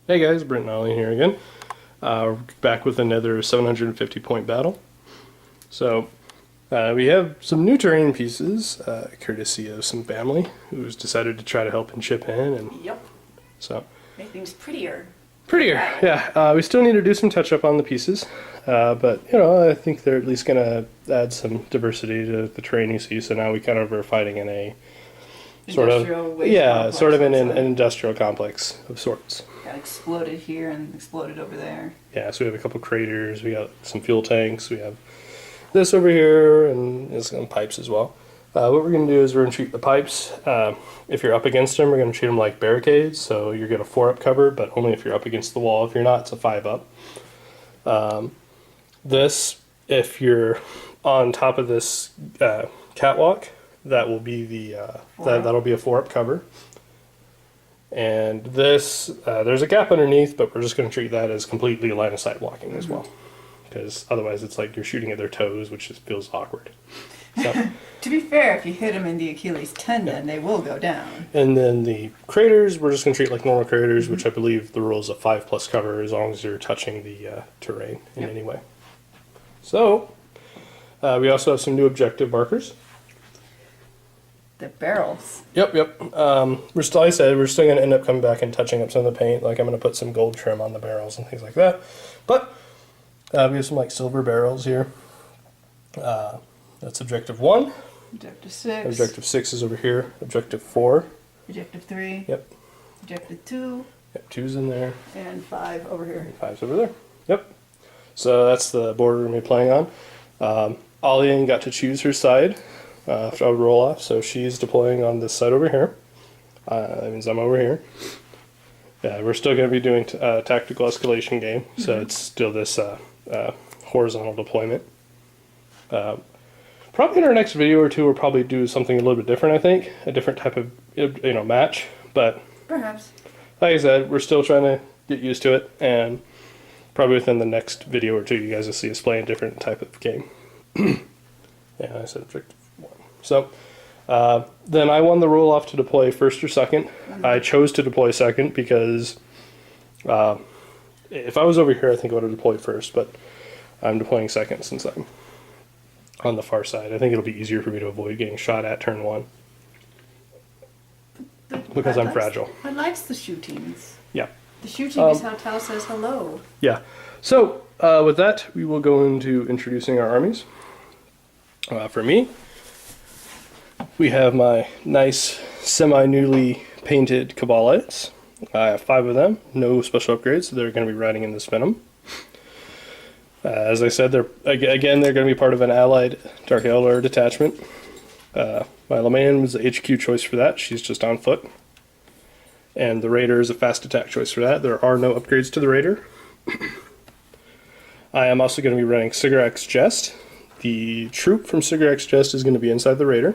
Hey guys, Brent and Alian here again. We're back with another 750 point battle. So we have some new terrain pieces, courtesy of some family who's decided to try to help and chip in. And yep. So make things prettier. Prettier, yeah. We still need to do some touch up on the pieces, but you know, I think they're at least going to add some diversity to the terrain you see. So now we kind of are fighting in a sort of in an industrial complex of sorts. Got exploded here and exploded over there. Yeah, so we have a couple craters, we got some fuel tanks, we have this over here, and some pipes as well. What we're going to do is we're going to treat the pipes. If you're up against them, we're going to treat them like barricades, so you're going to 4-up cover, but only if you're up against the wall. If you're not, it's a 5-up. If you're on top of this catwalk, that will be the that'll be a 4-up cover. And this, there's a gap underneath, but we're just going to treat that as completely line of sight blocking as well, because otherwise it's like you're shooting at their toes, which just feels awkward. So, to be fair, if you hit them in the Achilles tendon, they will go down. And then the craters, we're just going to treat like normal craters, which I believe the rule is a 5+ cover as long as you're touching the terrain in any way. So, we also have some new objective markers. The barrels. Yep. We're still, like I said, we're still going to end up coming back and touching up some of the paint. Like I'm going to put some gold trim on the barrels and things like that. But we have some like silver barrels here. That's objective 1. Objective 6. Objective 6 is over here. Objective 4. Objective 3. Yep. Objective 2. Yep, 2's in there. And 5 over here. And 5's over there. Yep. So that's the board we're going to be playing on. Alian got to choose her side after I would roll off, so she's deploying on this side over here. That means I'm over here. Yeah, we're still going to be doing tactical escalation game, so it's still this horizontal deployment. Probably in our next video or two, we'll probably do something a little bit different, I think. A different type of match, but perhaps. Like I said, we're still trying to get used to it, and probably within the next video or two, you guys will see us play a different type of game. Yeah, I said objective 1. So, then I won the roll off to deploy first or second. I chose to deploy second because if I was over here, I think I would have deployed first, but I'm deploying second since I'm on the far side. I think it'll be easier for me to avoid getting shot at turn 1 because I'm fragile. I likes the shootings. Yeah. The shooting is how Tao says hello. Yeah. So, with that, we will go into introducing our armies. For me, we have my nice semi-newly painted Cabalites. I have 5 of them, no special upgrades, so they're going to be riding in this Venom. As I said, they're going to be part of an allied Dark Eldar detachment. My Lamayan was the HQ choice for that, she's just on foot. And the Raider is a fast attack choice for that. There are no upgrades to the Raider. I am also going to be running Sigurac's Jest. The troop from Sigurac's Jest is going to be inside the Raider.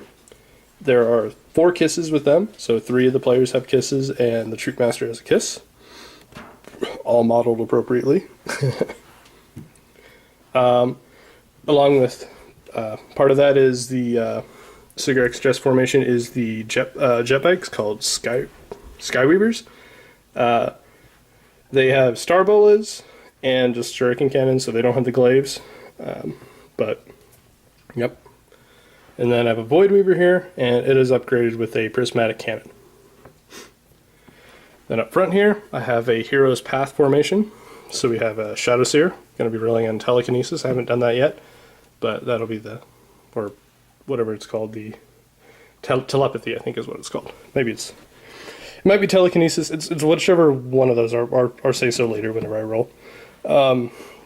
There are 4 kisses with them, so 3 of the players have kisses, and the troop master has a kiss. All modeled appropriately. Along with part of that is the Sigurac's Jest formation is the jet bikes called Skyweavers. They have star bolas and just shuriken cannons, so they don't have the glaives. But yep. And then I have a Void Weaver here, and it is upgraded with a prismatic cannon. Then up front here, I have a Hero's Path formation. So we have a Shadow Seer, going to be relying on telekinesis. I haven't done that yet, but that'll be or whatever it's called, the telepathy, I think is what it's called. It might be telekinesis. It's whichever one of those, or say so later whenever I roll.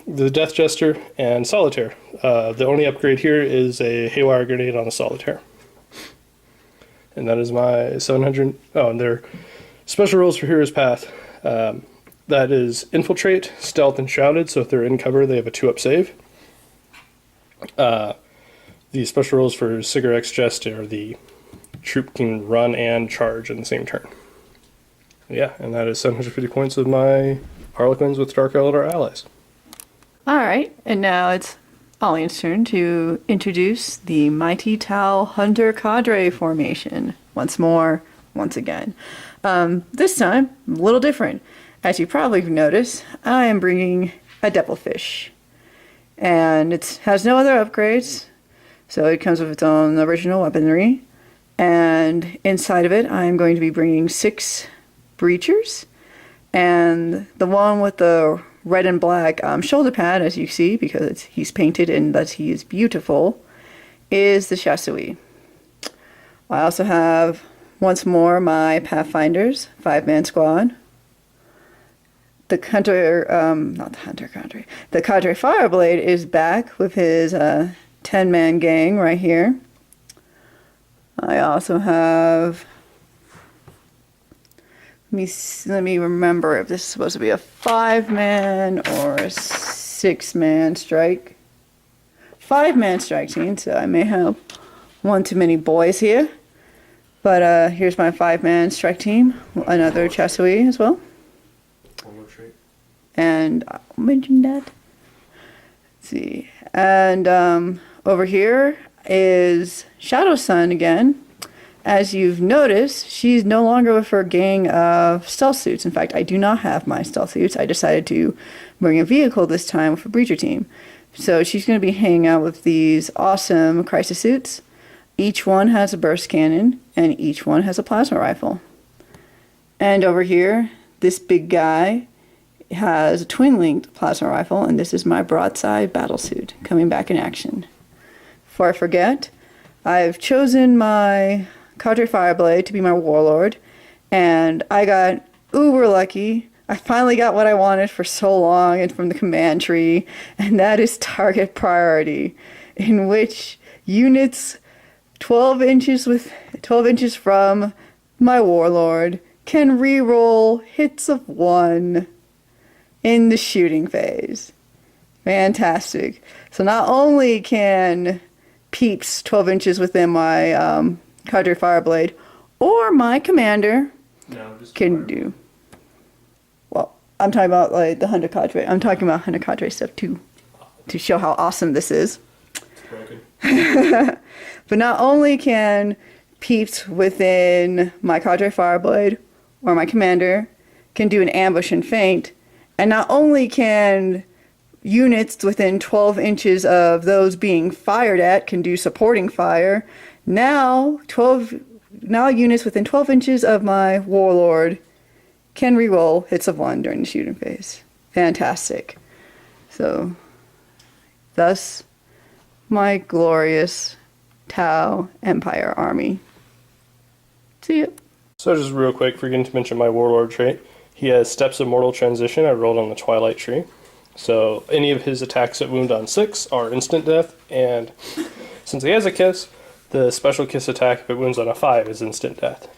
The Death Jester and Solitaire. The only upgrade here is a Haywire Grenade on the Solitaire. And that is my 700. Oh, and their special rules for Hero's Path. That is Infiltrate, Stealth, and Shrouded, so if they're in cover, they have a 2-up save. The special rules for Sigurac's Jest are the troop can run and charge in the same turn. Yeah, and that is 750 points of my Harlequins with Dark Eldar allies. Alright, and now it's Alian's turn to introduce the Mighty Tau Hunter Cadre formation. Once more, once again. This time, a little different. as you probably noticed, I am bringing a devilfish. And it has no other upgrades, so it comes with its own original weaponry. And inside of it, I'm going to be bringing 6 breachers. And the one with the red and black shoulder pad, as you see, because he's painted and that he is beautiful, is the Chassouille. I also have, once more, my Pathfinders, 5-man squad. The Hunter, not the Hunter Cadre, the Cadre Fireblade is back with his 10-man gang right here. I also have, let me remember if this is supposed to be a 5-man or a 6-man strike. 5-man strike team, so I may have one too many boys here. But here's my 5-man strike team, another Chassouille as well. And I'll mention that. Let's see. And over here is Shadow Sun again. As you've noticed, she's no longer with her gang of stealth suits. In fact, I do not have my stealth suits. I decided to bring a vehicle this time with a breacher team. So she's going to be hanging out with these awesome crisis suits. Each one has a burst cannon, and each one has a plasma rifle. And over here, this big guy has a twin-linked plasma rifle, and this is my broadside battlesuit coming back in action. Before I forget, I've chosen my Cadre Fireblade to be my warlord, and I got uber lucky. I finally got what I wanted for so long and from the command tree, and that is target priority, in which units 12 inches from my warlord can re-roll hits of 1 in the shooting phase. Fantastic. So not only can peeps 12 inches within my Cadre Fireblade or my commander can do. Well, I'm talking about like the Hunter Cadre. I'm talking about Hunter Cadre stuff too, to show how awesome this is. But not only can peeps within my Cadre Fireblade or my commander can do an ambush and feint, and not only can units within 12 inches of those being fired at can do supporting fire, now units within 12 inches of my warlord can reroll hits of 1 during the shooting phase. Fantastic. So, thus, my glorious Tau Empire army. See ya. So just real quick, forgetting to mention my warlord trait. He has Steps of Mortal Transition. I rolled on the Twilight Tree. So any of his attacks that wound on 6 are instant death, and since he has a kiss, the special kiss attack if it wounds on a 5 is instant death.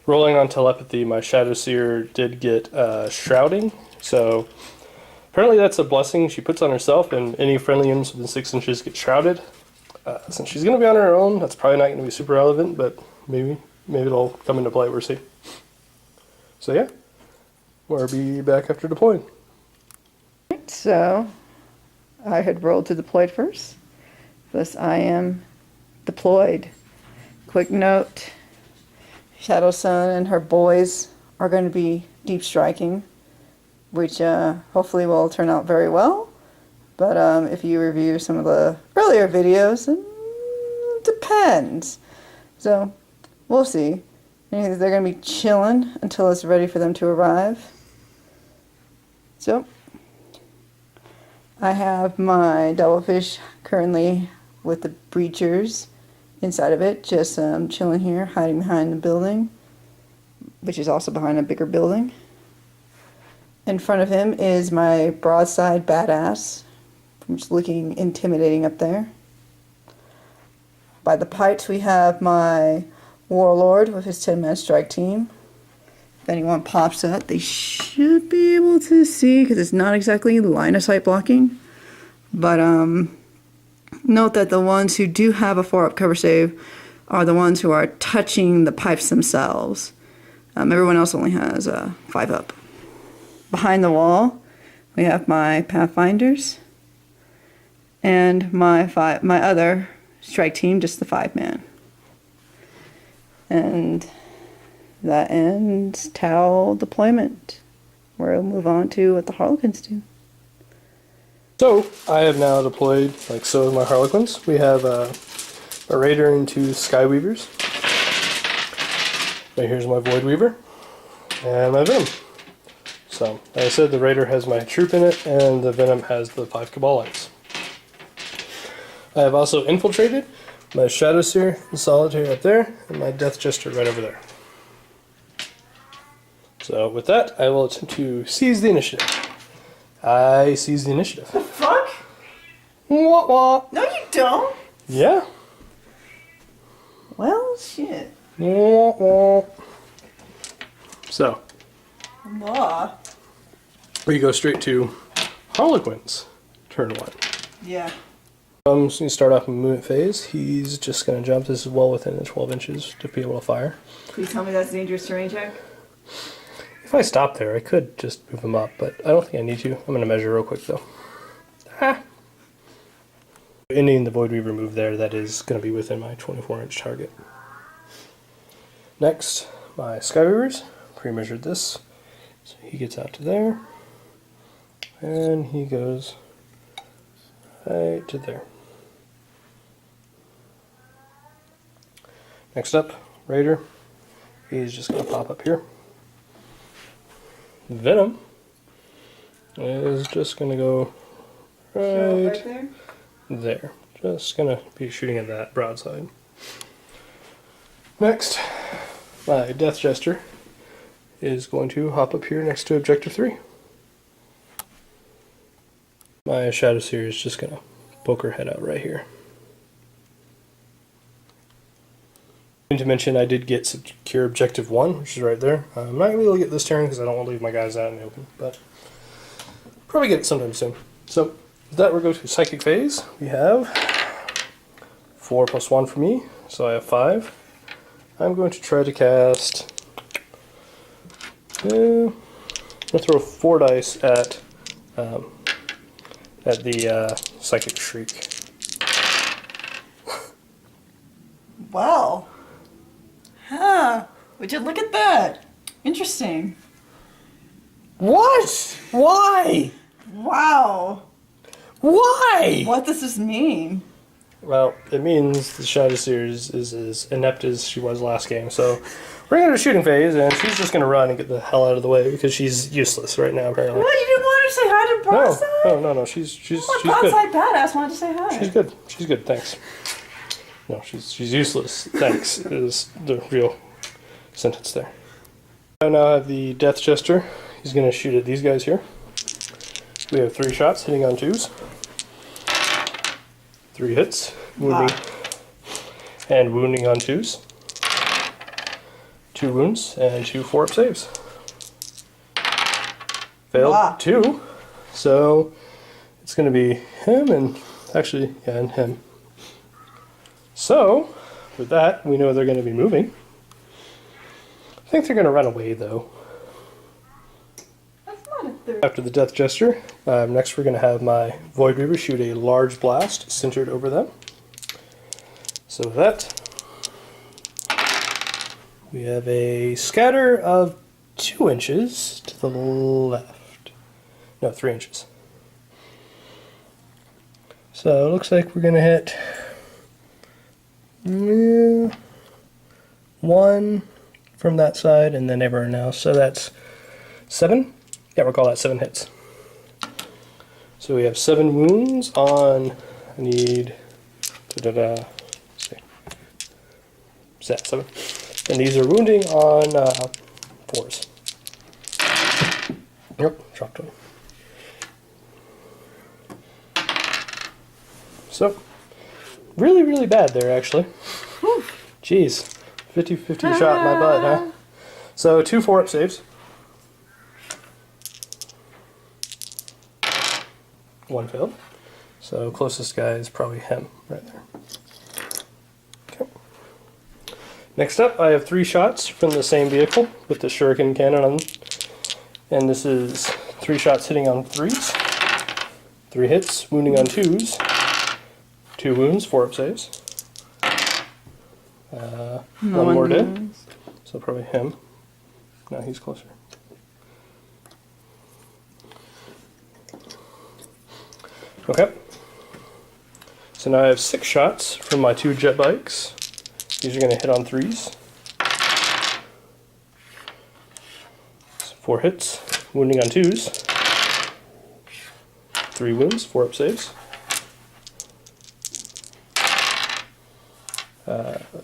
Rolling on Telepathy, my Shadow Seer did get Shrouding, so apparently that's a blessing she puts on herself, and any friendly units within 6 inches get shrouded. Since she's going to be on her own, that's probably not going to be super relevant, but maybe it'll come into play, we'll see. So yeah, we'll be back after deploying. So, I had rolled to deploy first, thus I am deployed. Quick note, Shadow Sun and her boys are going to be deep striking, which hopefully will turn out very well. But if you review some of the earlier videos, it depends. So, we'll see. They're going to be chilling until it's ready for them to arrive. So, I have my devilfish currently with the breachers inside of it, just chilling here, hiding behind the building, which is also behind a bigger building. In front of him is my broadside badass, just looking intimidating up there. By the pipes we have my warlord with his 10-man strike team. If anyone pops up, they should be able to see, because it's not exactly line of sight blocking. But note that the ones who do have a 4-up cover save are the ones who are touching the pipes themselves. Everyone else only has a 5-up. Behind the wall, we have my Pathfinders and my other strike team, just the 5-man. And that ends Tau deployment. We'll move on to what the Harlequins do. So, I have now deployed, like so, my Harlequins. We have a Raider and 2 Skyweavers. Right here's my Void Weaver. And my Venom. So, like I said, the Raider has my troop in it, and the Venom has the 5 Cabal Lights. I have also infiltrated my Shadowseer and Solitaire up there, and my Death Jester right over there. So, with that, I will attempt to seize the initiative. I seize the initiative. The fuck? Wah wah. No, you don't. Yeah. Well, shit. Wah wah. So, Law. we go straight to Harlequins, turn 1. Yeah. So you start off in movement phase. He's just going to jump. This is well within the 12 inches to be able to fire. Please tell me that's dangerous terrain check. If I stop there, I could just move him up, but I don't think I need to. I'm going to measure real quick, though. Ah! Ending the Void Weaver move there, that is going to be within my 24-inch target. Next, my Skyweavers. Pre-measured this. So he gets out to there. And he goes right to there. Next up, Raider. He's just going to pop up here. Venom is just going to go right there. there. Just going to be shooting at that broadside. Next, my Death Jester is going to hop up here next to Objective 3. My Shadowseer is just going to poke her head out right here. To mention, I did get secure Objective 1, which is right there. I'm not going to be able to get this turn because I don't want to leave my guys out in the open, but probably get it sometime soon. So, with that, we'll go to Psychic Phase. We have 4 plus 1 for me, so I have 5. I'm going to try to cast... I'm going to throw 4 dice at the Psychic Shriek. Wow. Huh. Would you look at that? Interesting. What? Why? Wow. Why? What does this mean? Well, it means the Shadowseer is as inept as she was last game, so we're going to shooting phase, and she's just going to run and get the hell out of the way because she's useless right now, apparently. What? You didn't want her to say hi to Broadside? No, she's My good. Broadside badass wanted to say hi. She's good, thanks. No, she's useless, thanks, is the real sentence there. I now have the Death Jester. He's going to shoot at these guys here. We have 3 shots hitting on 2s. 3 hits, wounding, and wounding on 2s. 2 wounds, and 2 4-up saves. Failed 2, so it's going to be him and, actually, yeah, and him. So, with that, we know they're going to be moving. I think they're going to run away, though. That's not a third. After the Death Jester, next we're going to have my Void Reaver shoot a large blast centered over them. So with that, we have a scatter of 2 inches to the left. No, 3 inches. So it looks like we're going to hit 1 from that side and then everywhere else. So that's 7. Yeah, we'll call that 7 hits. So we have 7 wounds on, I need, let's see. Yeah, 7. And these are wounding on 4s. Yep, dropped one. So, really, really bad there, actually. Whew. Jeez, 50-50 shot in my butt, huh? So, 2 4-up saves. 1 failed. So, closest guy is probably him, right there. Okay. Next up, I have 3 shots from the same vehicle with the shuriken cannon on them. And this is 3 shots hitting on 3s. 3 hits, wounding on 2s. 2 wounds, 4-up saves. 1 more dead. So probably him. No, he's closer. Okay. So now I have 6 shots from my 2 jet bikes. These are going to hit on 3s. So 4 hits, wounding on 2s. 3 wounds, 4 up saves.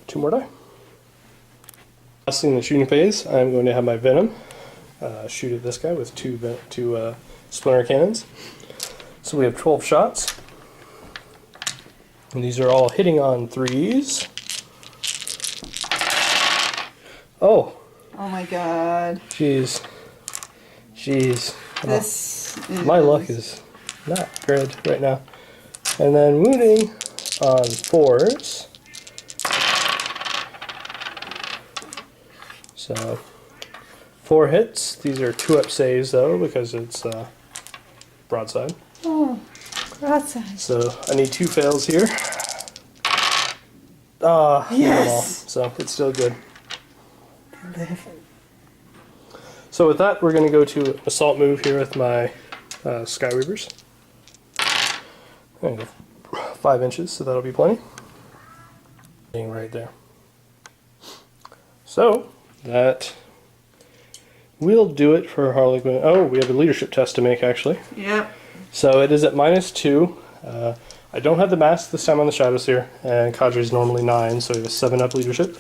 2 more die. Last thing in the shooting phase, I'm going to have my Venom shoot at this guy with 2 splinter cannons. So we have 12 shots. And these are all hitting on 3s. Oh! Oh my god. Jeez. Jeez. This is... My luck is not good right now. And then wounding on 4s. So 4 hits. These are 2 up saves though because it's broadside. Oh, broadside. So I need 2 fails here. Ah, yes. So it's still good. So with that, we're going to go to assault move here with my Skyweavers. I'm going to go 5 inches, so that'll be plenty. Being right there. So that will do it for Harlequin. Oh, we have a leadership test to make actually. Yep. So it is at -2. I don't have the mask this time on the Shadows here, and Cadre is normally 9, so we have a 7 up leadership.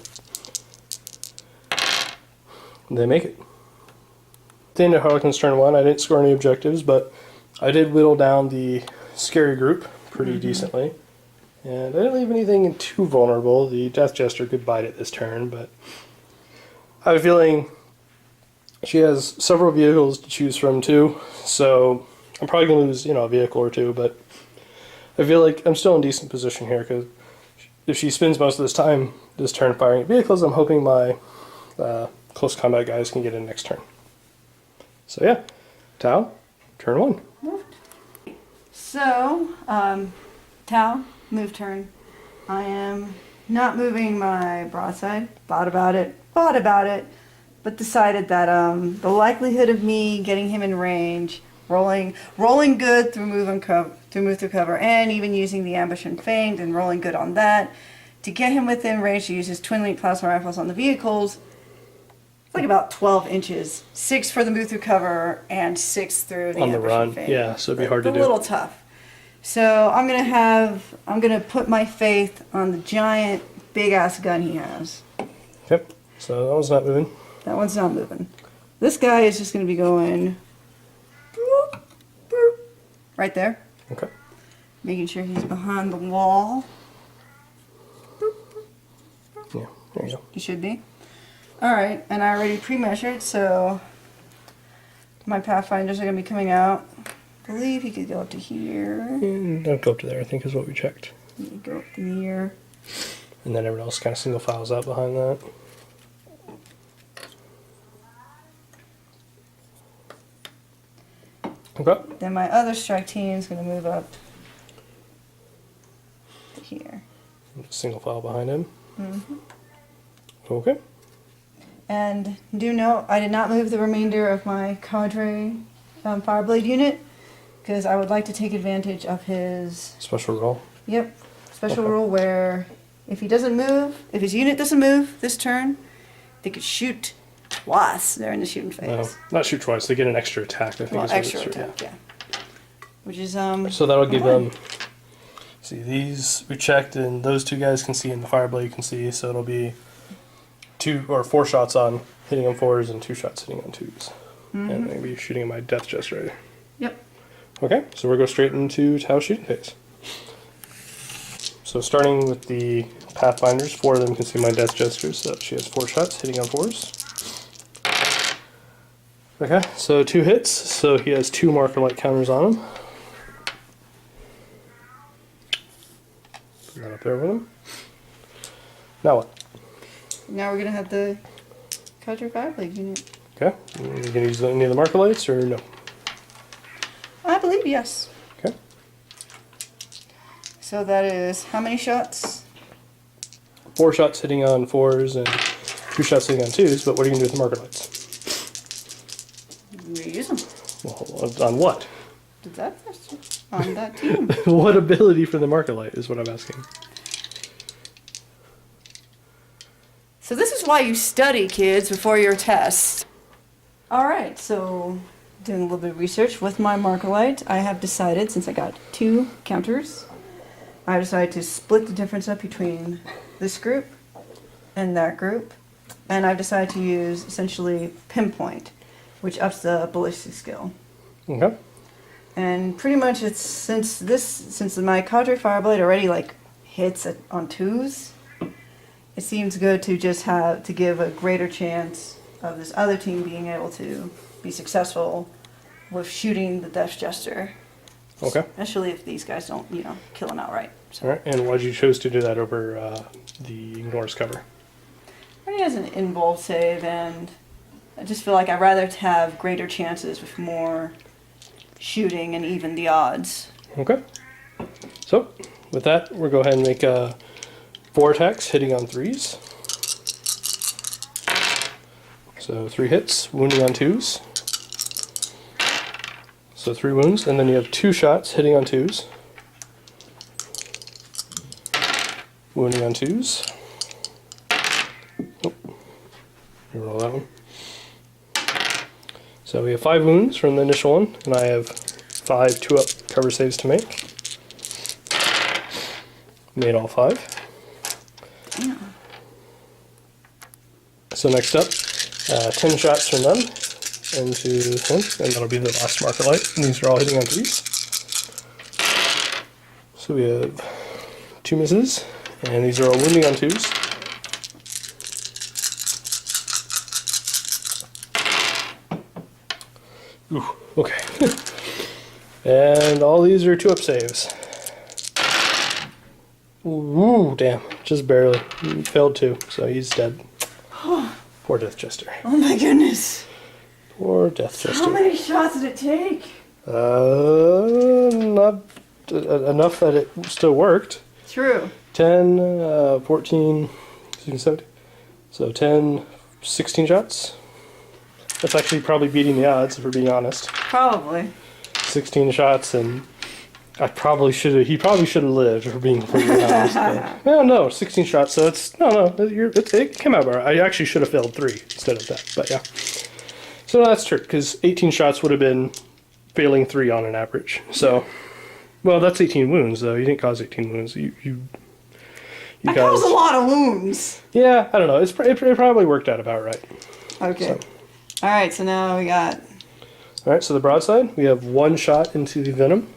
They make it. At the end of Harlequin's turn 1, I didn't score any objectives, but I did whittle down the scary group pretty decently. And I didn't leave anything too vulnerable. The Death Jester could bite it this turn, but I have a feeling she has several vehicles to choose from too, so I'm probably going to lose, a vehicle or 2, but I feel like I'm still in decent position here, because if she spends most of this turn firing at vehicles, I'm hoping my close combat guys can get in next turn. So yeah, Tau, turn 1. So, Tau, move turn. I am not moving my broadside. Thought about it, but decided that the likelihood of me getting him in range, rolling good through move through cover, and even using the ambush and feint and rolling good on that to get him within range to use his twin link plasma rifles on the vehicles. It's like about 12 inches, 6 for the move through cover and 6 through the On the ambush run, and feint. yeah, so it'd be hard to do. A little tough. So I'm gonna put my faith on the giant big ass gun he has. Yep. So that one's not moving. That one's not moving. This guy is just gonna be going boop, boop, right there. Okay. Making sure he's behind the wall. Yeah, there you go. He should be. Alright, and I already pre-measured, so my Pathfinders are gonna be coming out. I believe he could go up to here. Don't go up to there, I think is what we checked. Go up to here. And then everyone else kind of single files out behind that. Okay. Then my other strike team is going to move up to here. Single file behind him. Okay. And do note, I did not move the remainder of my cadre Fireblade unit because I would like to take advantage of his Special roll. special rule where if he doesn't move, if his unit doesn't move this turn, they could shoot twice during the shooting phase. No, not shoot twice. They get an extra attack. I think. Well, is what extra it's- attack, yeah. Which is So that'll give them. See, these we checked, and those 2 guys can see, and the Fireblade can see. So it'll be 2 or 4 shots on hitting on 4s, and 2 shots hitting on 2s, and maybe shooting at my Death Jester. Yep. Okay, so we'll go straight into Tau shooting phase. So starting with the Pathfinders, 4 of them can see my Death Jester, so she has 4 shots hitting on 4s. Okay, so 2 hits, so he has 2 marker light counters on him. Put that up there with him. Now what? Now we're going to have the cadre Fireblade unit. Okay, you can use any of the marker lights or no? I believe yes. Okay. So that is how many shots? 4 shots hitting on 4s and 2 shots hitting on 2s, but what are you going to do with the marker lights? Well, on what? The Death Jester on that team. What ability for the Marker Light is what I'm asking. So this is why you study, kids, before your tests. All right, so doing a little bit of research with my Marker Light, I have decided, since I got 2 counters, I decided to split the difference up between this group and that group. And I've decided to use essentially Pinpoint, which ups the ballistic skill. Okay. And pretty much it's since my Cadre Fireblade already like hits on 2s, it seems good to just give a greater chance of this other team being able to be successful with shooting the Death Jester. Okay. Especially if these guys don't, kill him outright. So. All right. And why did you choose to do that over the Ignores cover? I think it has an involved save, and I just feel like I'd rather have greater chances with more shooting and even the odds. Okay. So, with that, we'll go ahead and make 4 attacks, hitting on 3s. So 3 hits, wounding on 2s. So 3 wounds, and then you have 2 shots, hitting on 2s. Wounding on 2s. Oh, roll that one. So we have 5 wounds from the initial one, and I have 5 2-up cover saves to make. Made all 5. Yeah. So next up, 10 shots from them into him, and that'll be the last Marker Light. And these are all hitting on 3s. So we have 2 misses, and these are all wounding on 2s. Ooh, okay. And all these are 2-up saves. Ooh, damn. Just barely. He failed 2, so he's dead. Poor Death Jester. Oh my goodness. Poor Death Jester. How many shots did it take? Not enough that it still worked. True. 10, 14, 16, 17. So 10, 16 shots. That's actually probably beating the odds, if we're being honest. Probably. 16 shots, and he probably should have lived, if we're being completely honest. But, well, no, 16 shots, so it came out right. I actually should have failed 3 instead of that, but yeah. So no, that's true, because 18 shots would have been failing 3 on an average. So, well, that's 18 wounds, though. You didn't cause 18 wounds. You I caused a lot of wounds. Yeah, I don't know. It probably worked out about right. Okay. So. Alright, so now we got... Alright, so the broadside, we have 1 shot into the venom.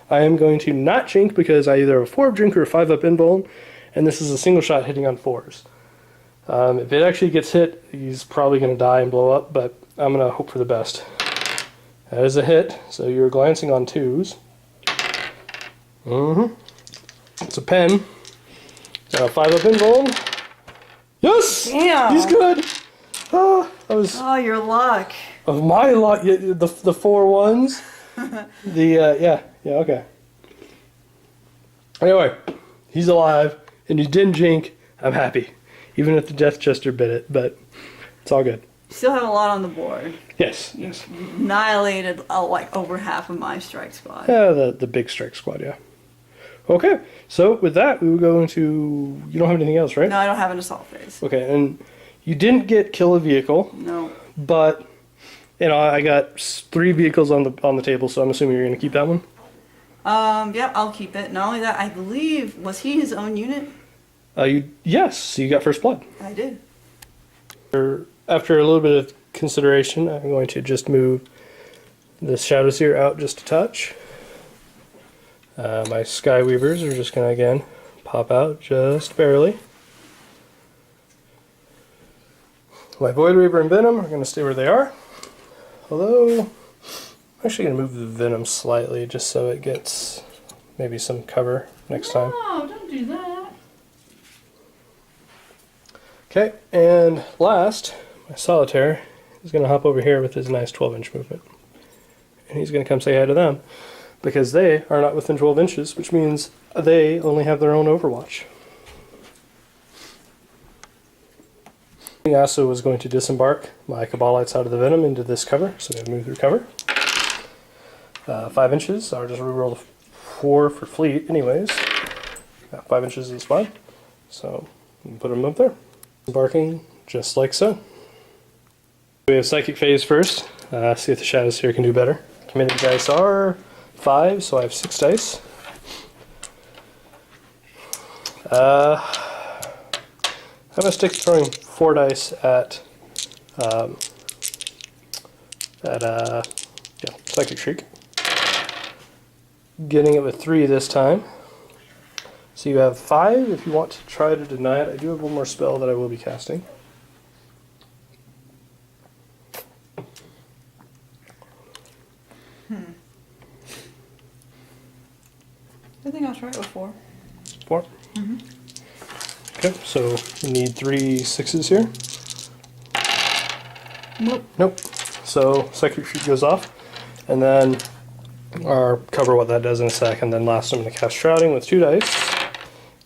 I am going to not jink because I either have a 4-up drink or a 5-up invuln, and this is a single shot hitting on 4s. If it actually gets hit, he's probably going to die and blow up, but I'm going to hope for the best. That is a hit, so you're glancing on 2s. It's a pen. Got a 5-up invuln. Yes! Damn! He's good! Oh, your luck. Of my luck, the 4 ones. Yeah, okay. Anyway, he's alive, and he didn't jink. I'm happy. Even if the Death Jester bit it, but it's all good. Still have a lot on the board. Yes. You annihilated like over half of my strike squad. Yeah, the big strike squad, yeah. Okay, so with that, we will go into... You don't have anything else, right? No, I don't have an assault phase. Okay, and you didn't get kill a vehicle. No. But, I got 3 vehicles on the table, so I'm assuming you're going to keep that one? Yeah, I'll keep it. Not only that, I believe, was he his own unit? Yes, so you got first blood. I did. After a little bit of consideration, I'm going to just move the Shadow Seer out just a touch. My Sky Weavers are just going to, again, pop out just barely. My Void Reaver and Venom are going to stay where they are. Although, I'm actually going to move the Venom slightly just so it gets maybe some cover next time. No, don't do that. Okay, and last, my Solitaire is going to hop over here with his nice 12-inch movement. And he's going to come say hi to them, because they are not within 12 inches, which means they only have their own Overwatch. I also was going to disembark my Cabalites out of the Venom into this cover, so we move through cover. 5 inches. I'll just reroll the 4 for fleet anyways. 5 inches is fine. So we can put them up there. Barking just like so. We have Psychic Phase first. See if the shadows here can do better. Committed dice are 5, so I have 6 dice. I'm going to stick to throwing 4 dice at Psychic Shriek. Getting it with 3 this time. So you have 5 if you want to try to deny it. I do have one more spell that I will be casting. I think I'll try it with 4. 4? Mm-hmm. Okay, so we need 3 6s here. Nope. So Psychic Shriek goes off, and then I'll cover what that does in a sec, and then last I'm going to cast Shrouding with 2 dice.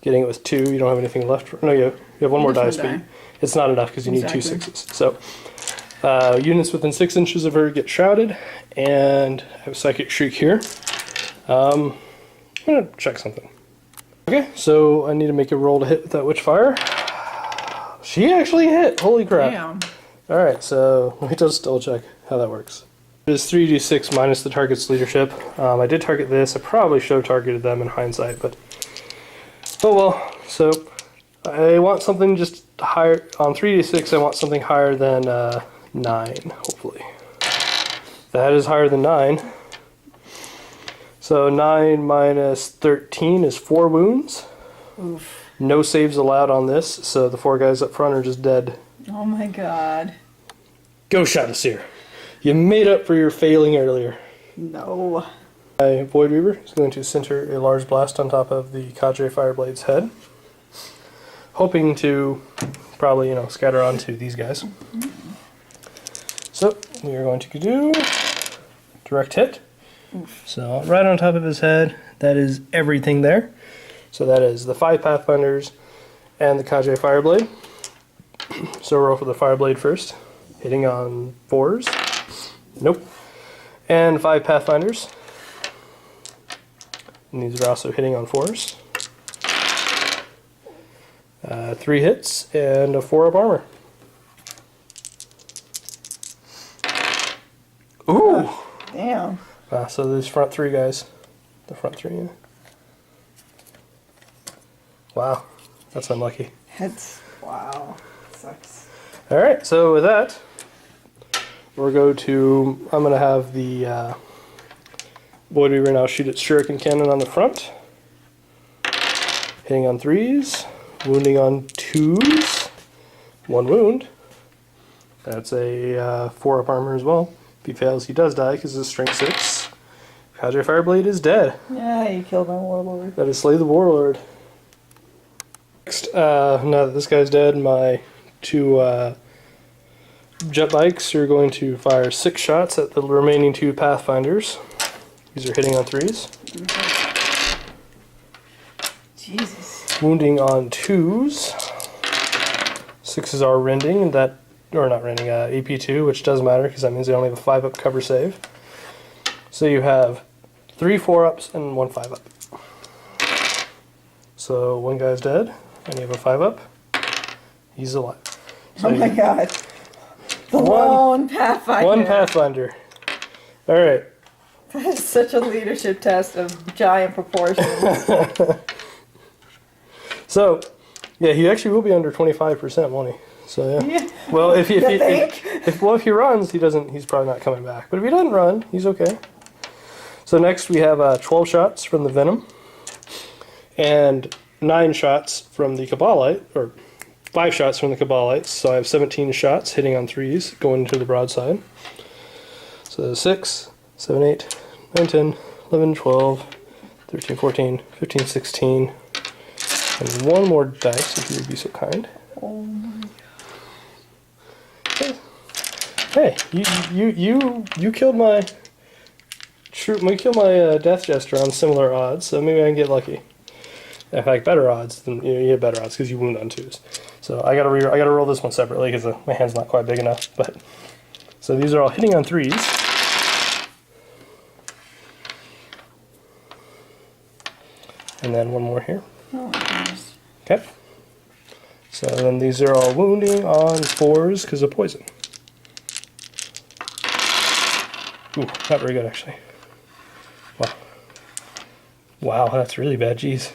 Getting it with 2, you don't have anything left. No, you have one more dice, but it's not enough because you need 2 6s. So units within 6 inches of her get shrouded, and I have Psychic Shriek here. I'm going to check something. Okay, so I need to make a roll to hit with that Witchfire. She actually hit! Holy crap. Damn. Alright, so let me just double check how that works. It is 3d6 minus the target's leadership. I did target this. I probably should have targeted them in hindsight, but oh well. So I want something just higher. On 3d6 I want something higher than 9, hopefully. That is higher than 9. So 9 minus 13 is 4 wounds. Oof. No saves allowed on this, so the 4 guys up front are just dead. Oh my god. Go Shadowseer. You made up for your failing earlier. No. My Void Reaver is going to center a large blast on top of the Cadre Fireblade's head, hoping to probably, scatter onto these guys. So we are going to do direct hit. Oof. So right on top of his head, that is everything there. So that is the 5 Pathfinders and the Cadre Fireblade. So roll for the Fireblade first, hitting on 4s. Nope. And 5 Pathfinders. And these are also hitting on 4s. 3 hits and a 4 up armor. Ooh! Damn. So these front 3 guys. The front 3, yeah. Wow. That's unlucky. Wow. Sucks. Alright, so with that, I'm going to have the Void Reaver now shoot its Shuriken Cannon on the front. Hitting on 3s, wounding on 2s, 1 wound. That's a 4 up armor as well. If he fails, he does die because it's strength 6. Cadre Fireblade is dead. Yeah, you killed my warlord. That is Slay the Warlord. Next, now that this guy's dead, my 2 jet bikes are going to fire 6 shots at the remaining 2 Pathfinders. These are hitting on 3s. Jesus. Wounding on 2s. 6s are rending, and that, or not rending, AP2, which does matter because that means they only have a 5 up cover save. So you have 3 4-ups and 1 5-up. So 1 guy's dead, and you have a 5-up. He's alive. So Oh my god. The lone Pathfinder. 1 Pathfinder. Alright. That is such a leadership test of giant proportions. So, yeah, he actually will be under 25%, won't he? So yeah. Yeah. Well, if You think? if he runs, he's probably not coming back. But if he doesn't run, he's okay. So next we have 12 shots from the Venom, and 9 shots from the Cabalite, or 5 shots from the Cabalites. So I have 17 shots hitting on 3s going into the broadside. So 6, 7, 8, 9, 10, 11, 12, 13, 14, 15, 16, and 1 more dice if you would be so kind. Oh my god. Hey, you killed my Death Jester on similar odds, so maybe I can get lucky. In fact, better odds than you have better odds because you wound on 2s. So I gotta roll this one separately because my hand's not quite big enough. But so these are all hitting on 3s. And then one more here. Oh my goodness. Okay. So then these are all wounding on 4s because of poison. Ooh, not very good actually. Wow. Wow, that's really bad, jeez.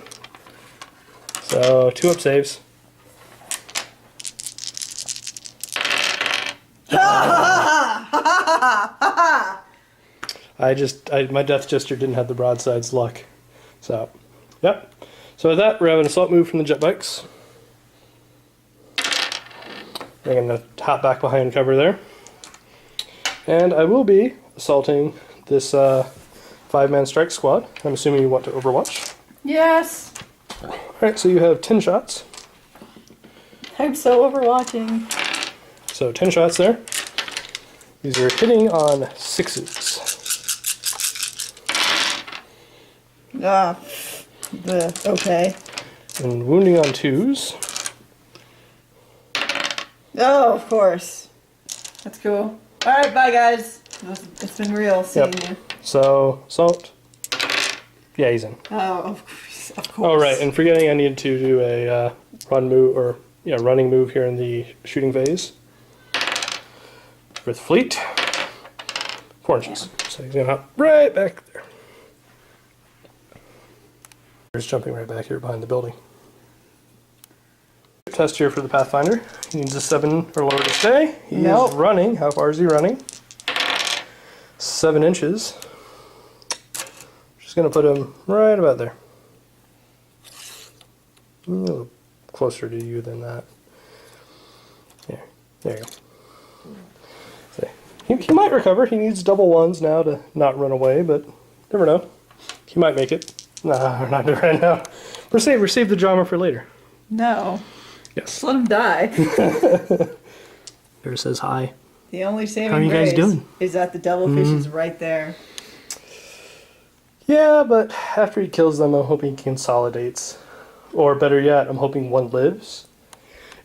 So 2 up saves. My death gesture didn't have the broadside's luck. So, yep. So with that, we're having an assault move from the jet bikes. We're going to hop back behind cover there. And I will be assaulting this 5-man strike squad. I'm assuming you want to overwatch. Yes. Alright, so you have 10 shots. I'm so overwatching. So 10 shots there. These are hitting on 6s. Okay. And wounding on 2s. Oh, of course. That's cool. Alright, bye guys. It's been real seeing you. So, assault. Yeah, he's in. Oh, of course. Of course. Oh, right, and forgetting I need to do a running move here in the shooting phase. With fleet. 4 inches. So he's going to hop right back there. He's jumping right back here behind the building. Test here for the Pathfinder. He needs a 7 or lower to stay. He is running. How far is he running? 7 inches. Just going to put him right about there. A little closer to you than that. There you go. He might recover. He needs double 1s now to not run away, but never know. He might make it. No, we're not doing it right now. Save the drama for later. No. Yes. Just let him die. Bear says hi. The only saving How are you guys doing? is that the devilfish is right there. Yeah, but after he kills them, I'm hoping he consolidates. Or better yet, I'm hoping one lives.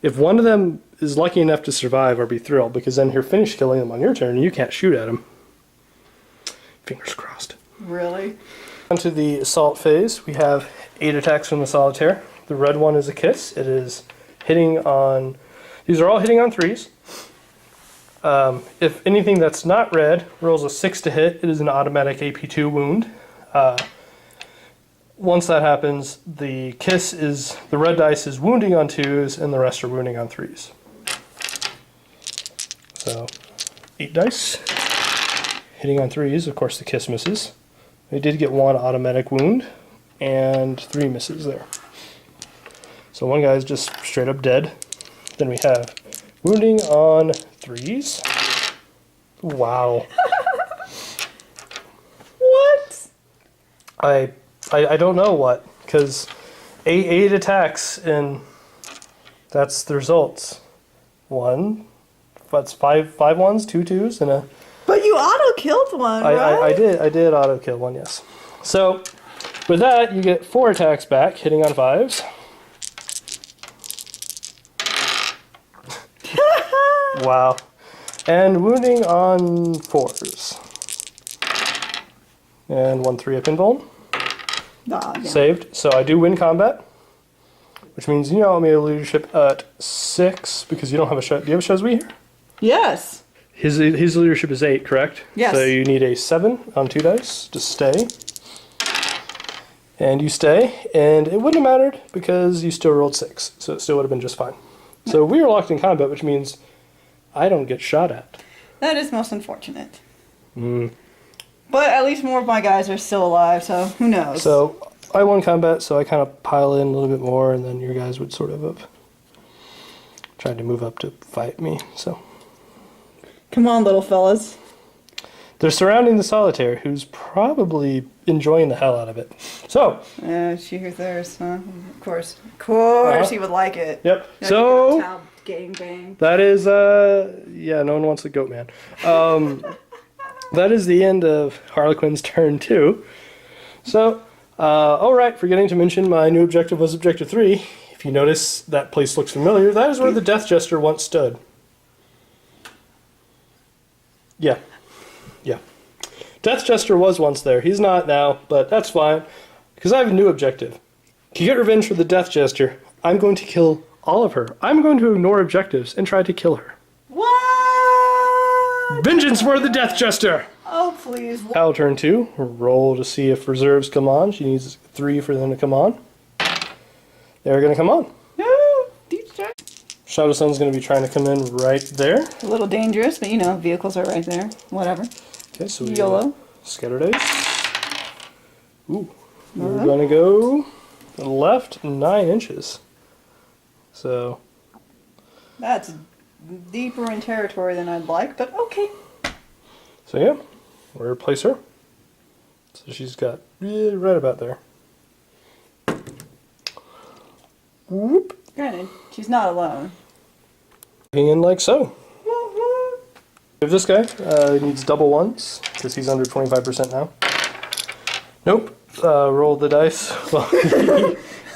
If one of them is lucky enough to survive, I'll be thrilled, because then he'll finish killing them on your turn and you can't shoot at him. Fingers crossed. Really? Onto the assault phase, we have 8 attacks from the Solitaire. The red one is a kiss. It is hitting on... These are all hitting on 3s. If anything that's not red rolls a 6 to hit, it is an automatic AP2 wound. Once that happens, the kiss is... The red dice is wounding on 2s, and the rest are wounding on 3s. So, 8 dice. Hitting on 3s, of course the kiss misses. I did get 1 automatic wound, and 3 misses there. So one guy's just straight up dead. Then we have wounding on 3s. Wow. What? I don't know what, because 8 attacks, and that's the results. 1, that's 5 1s, 2 2s, and a... But you auto-killed one, right? I did auto-kill 1, yes. So, with that, you get 4 attacks back, hitting on 5s. Wow. And wounding on 4s. And 1 3 up in bone. Yeah. Saved. So I do win combat. Which means you know me a leadership at 6, because you don't have a shot. Do you have a Shazwi here? Yes. His leadership is 8, correct? Yes. So you need a 7 on 2 dice to stay. And you stay, and it wouldn't have mattered because you still rolled 6, so it still would have been just fine. So we are locked in combat, which means I don't get shot at. That is most unfortunate. But at least more of my guys are still alive, so who knows? So I won combat, so I kind of pile in a little bit more, and then your guys would sort of have tried to move up to fight me. So Come on, little fellas. they're surrounding the Solitaire, who's probably enjoying the hell out of it. So She hears theirs, huh? Of course. Of course he would like it. Yep. Yeah, So tab gang bang. that is yeah, no one wants the goat man. That is the end of Harlequin's turn 2. So, alright, forgetting to mention my new objective was Objective 3. If you notice that place looks familiar, that is where the Death Jester once stood. Yeah. Yeah. Death Jester was once there. He's not now, but that's fine. Because I have a new objective. To get revenge for the Death Jester, I'm going to kill all of her. I'm going to ignore objectives and try to kill her. What? Vengeance for the Death Jester! Oh, please. I'll turn 2. Roll to see if reserves come on. She needs 3 for them to come on. They're going to come on. No! Deep strike. Shadow Sun's going to be trying to come in right there. A little dangerous, but you know, vehicles are right there. Whatever. Okay, so we YOLO. Scatter dice. Ooh. We're going to go left 9 inches. So. That's deeper in territory than I'd like, but okay. So yeah, we'll replace her. So she's got right about there. Whoop. Granted, she's not alone. In like so. If this guy needs double ones, because he's under 25% now. Nope. Roll the dice. Well,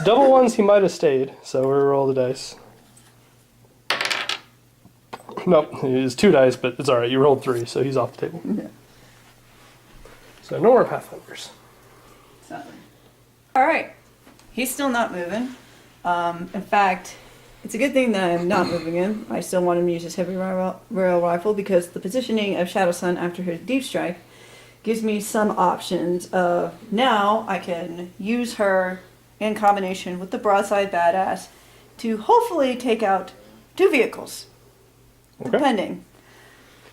double ones he might have stayed, so we'll roll the dice. Nope, it's 2 dice, but it's alright. You rolled 3, so he's off the table. Yeah. So no more Pathfinders. Sadly. Alright. He's still not moving. In fact, it's a good thing that I'm not moving him. I still want him to use his heavy rail rifle because the positioning of Shadow Sun after his deep strike gives me some options of now I can use her in combination with the broadside badass to hopefully take out 2 vehicles. Okay. Depending.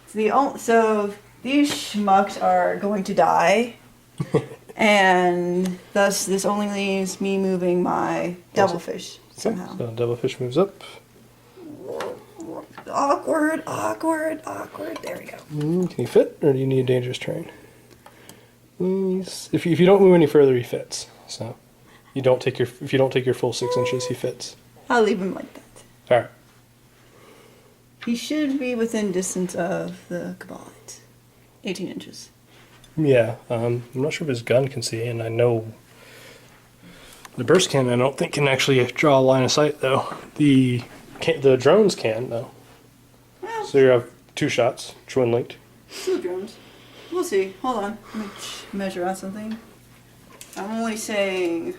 So these schmucks are going to die, and thus this only leaves me moving my devilfish somehow. Okay, so devilfish moves up. Awkward, awkward, awkward. There we go. Can he fit, or do you need a dangerous terrain? If you don't move any further, he fits. So if you don't take your full 6 inches, he fits. I'll leave him like that. All right. He should be within distance of the Cabalites. 18 inches. Yeah, I'm not sure if his gun can see, and I know the burst cannon I don't think can actually draw a line of sight though. The drones can though. Well, So you have 2 shots, twin linked. 2 drones. We'll see. Hold on. Let me measure out something. I'm only saying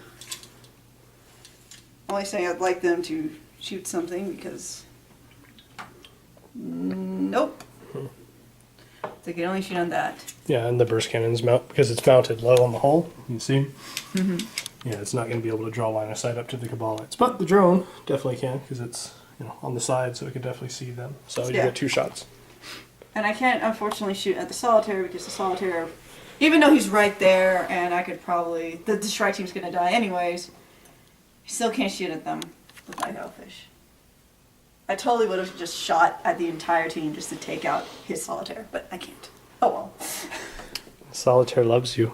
I'd like them to shoot something because nope. They can only shoot on that. Yeah, and the burst cannon's because it's mounted low on the hull. You see? Yeah, it's not going to be able to draw line of sight up to the Cabalites, but the drone definitely can because it's on the side, so it can definitely see them. So you get 2 shots. And I can't unfortunately shoot at the Solitaire because the Solitaire, even though he's right there, and I could probably the strike team's gonna die anyways. You still can't shoot at them with my hellfish. I totally would have just shot at the entire team just to take out his Solitaire, but I can't. Oh well. Solitaire loves you.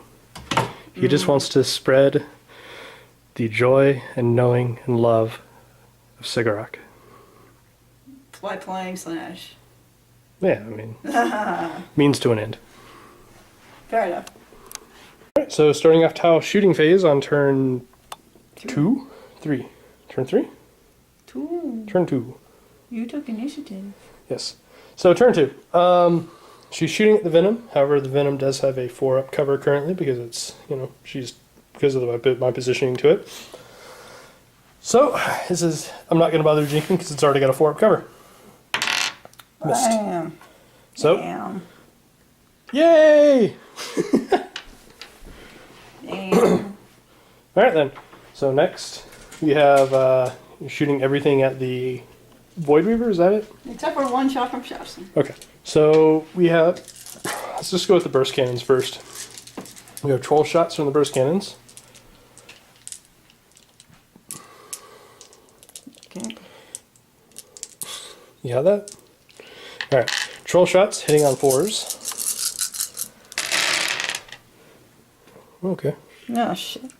He just wants to spread the joy and knowing and love of Sigarak. By playing Slanesh. Yeah, I mean, means to an end. Fair enough. Alright, so starting off Tau shooting phase on turn 2? 3. Turn 3? 2. Turn 2. You took initiative. Yes. So turn 2. She's shooting at the Venom. However, the Venom does have a 4-up cover currently because it's, because of my positioning to it. So, I'm not going to bother jinking because it's already got a 4-up cover. Missed. Bam. So, Damn. yay! Damn. Alright then. So next, we have you're shooting everything at the Void Weaver, is that it? Except for 1 shot from Shafson. Okay. So we have, let's just go with the burst cannons first. We have 12 shots from the burst cannons. Okay. You have that? Alright. 12 shots hitting on 4s. Okay. Oh shit.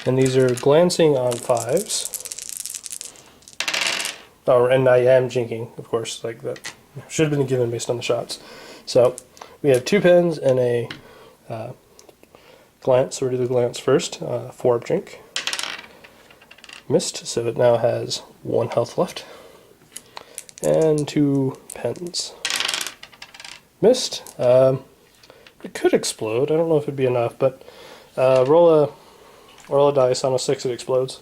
And these are glancing on 5s. Oh, and I am jinking, of course, like that should have been given based on the shots. So we have 2 pens and a glance, so we'll do the glance first. 4-up jink. Missed, so it now has 1 health left. And 2 pens. Missed. It could explode. I don't know if it'd be enough, but Roll a dice. On a 6, it explodes.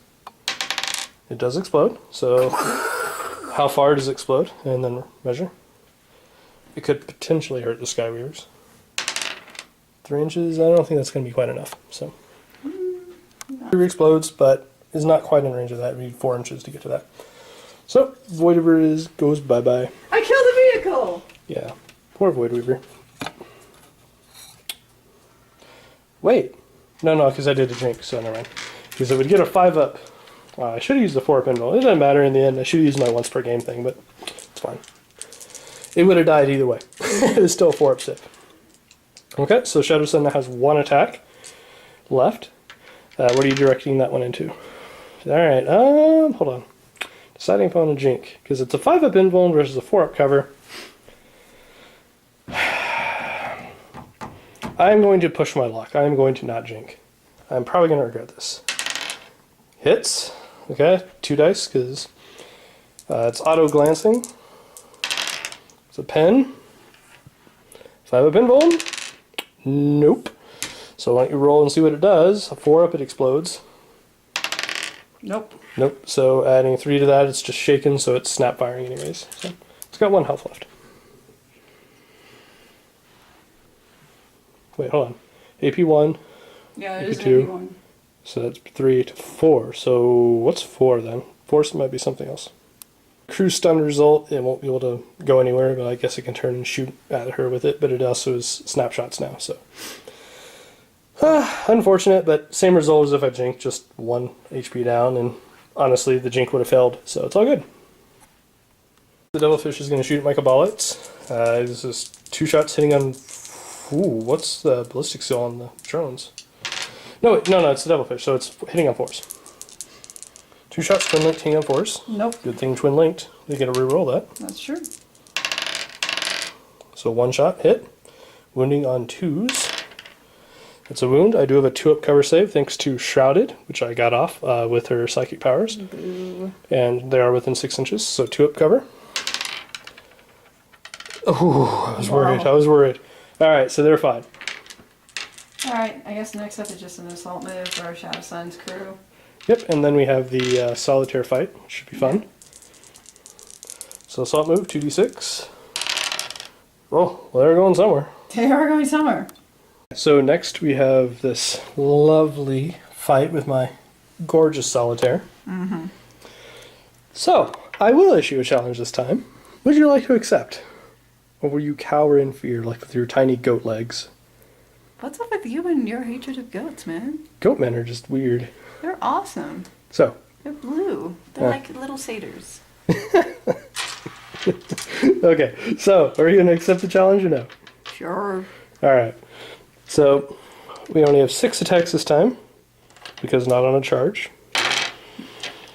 It does explode. So, how far does it explode? And then measure. It could potentially hurt the Skyweavers. 3 inches. I don't think that's going to be quite enough. So, it explodes, but is not quite in range of that. We need 4 inches to get to that. So, Void Weaver goes bye bye. I killed a vehicle! Yeah, poor Void Weaver. Wait, no, because I did a drink, so never mind. Because it would get a 5-up. Wow, I should have used the 4-up pinball. It doesn't matter in the end. I should have used my once per game thing, but it's fine. It would have died either way. It was still a 4-up save. Okay, so Shadow Sun now has 1 attack left. What are you directing that one into? Alright, hold on. Deciding upon a jink, because it's a 5-up invuln versus a 4-up cover. I'm going to push my luck. I'm going to not jink. I'm probably going to regret this. Hits. Okay, 2 dice, because it's auto-glancing. It's a pen. 5-up invuln. Nope. So why don't you roll and see what it does. A 4-up, it explodes. Nope. Nope. So adding 3 to that, it's just shaken, so it's snap firing anyways. So it's got 1 health left. Wait, hold on. AP1. Yeah, it is AP2. AP1. So that's 3 to 4. So what's 4 then? 4 might be something else. Crew stun result, it won't be able to go anywhere, but I guess it can turn and shoot at her with it, but it also is snapshots now, so. Unfortunate, but same result as if I jinked, just 1 HP down, and honestly, the jink would have failed, so it's all good. The devilfish is going to shoot at Michael Bollets. This is 2 shots hitting on... Ooh, what's the ballistic skill on the drones? No, it's the devilfish, so it's hitting on 4s. 2 shots twin linked hitting on 4s. Nope. Good thing twin linked. You get to reroll that. That's true. So 1 shot hit. Wounding on 2s. It's a wound. I do have a 2-up cover save thanks to Shrouded, which I got off with her psychic powers. Boo. And they are within 6 inches, so 2-up cover. Oh, I was worried. Alright, so they're fine. Alright, I guess next up is just an assault move for our Shadow Sun's crew. Yep, and then we have the Solitaire fight, which should be fun. So assault move, 2d6. Oh, well, they're going somewhere. They are going somewhere. So next we have this lovely fight with my gorgeous Solitaire. Mm-hmm. So, I will issue a challenge this time. Would you like to accept? Or will you cower in fear, like with your tiny goat legs? What's up with you and your hatred of goats, man? Goat men are just weird. They're awesome. So. They're blue. They're like little satyrs. Okay, so, are you going to accept the challenge or no? Sure. Alright. So, we only have 6 attacks this time, because not on a charge.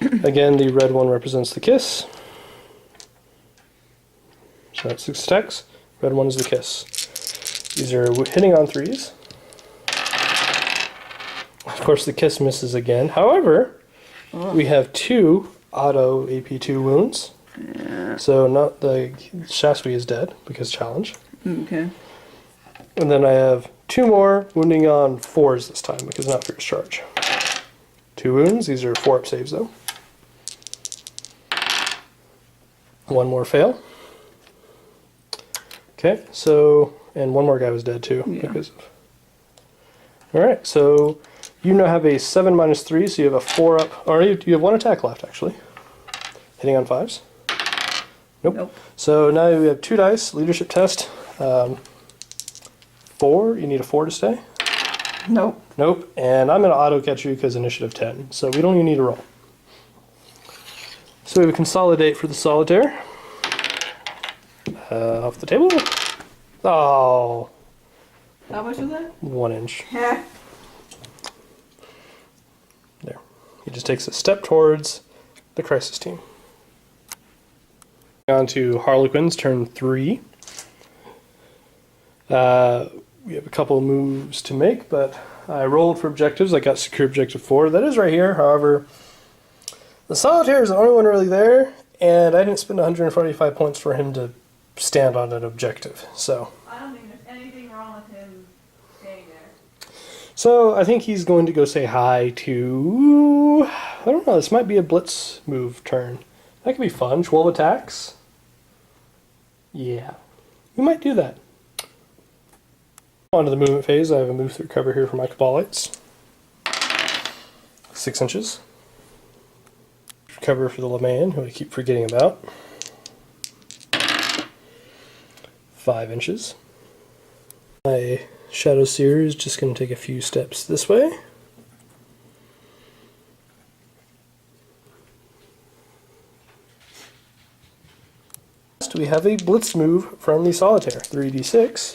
Again, the red one represents the kiss. So that's 6 attacks. Red one is the kiss. These are hitting on 3s. Of course, the kiss misses again. However, we have 2 auto AP2 wounds. Yeah. So not the Shasui is dead because challenge. Okay. And then I have 2 more wounding on 4s this time because not fierce charge. 2 wounds. These are 4-up saves though. 1 more fail. Okay, so, and 1 more guy was dead too. Yeah. Because of... Alright, so you now have a 7 minus 3, so you have a 4-up, or you have 1 attack left actually. Hitting on 5s. Nope. So now we have 2 dice, leadership test. 4, you need a 4 to stay. Nope. Nope, and I'm going to auto catch you because initiative 10, so we don't even need a roll. So we have a consolidate for the Solitaire. Off the table. Oh. How much was that? 1 inch. Yeah. There. He just takes a step towards the crisis team. On to Harlequins, turn 3. We have a couple of moves to make, but I rolled for objectives. I got secure objective 4. That is right here. However, the Solitaire is the only one really there, and I didn't spend 145 points for him to stand on an objective. So I don't think there's anything wrong with him staying there. So I think he's going to go say hi to... I don't know, this might be a blitz move turn. That could be fun. 12 attacks. Yeah. We might do that. On to the movement phase. I have a move through cover here for my Cabalites. 6 inches. Cover for the Leman, who I keep forgetting about. 5 inches. My Shadow Seer is just going to take a few steps this way. Next we have a blitz move from the Solitaire. 3d6.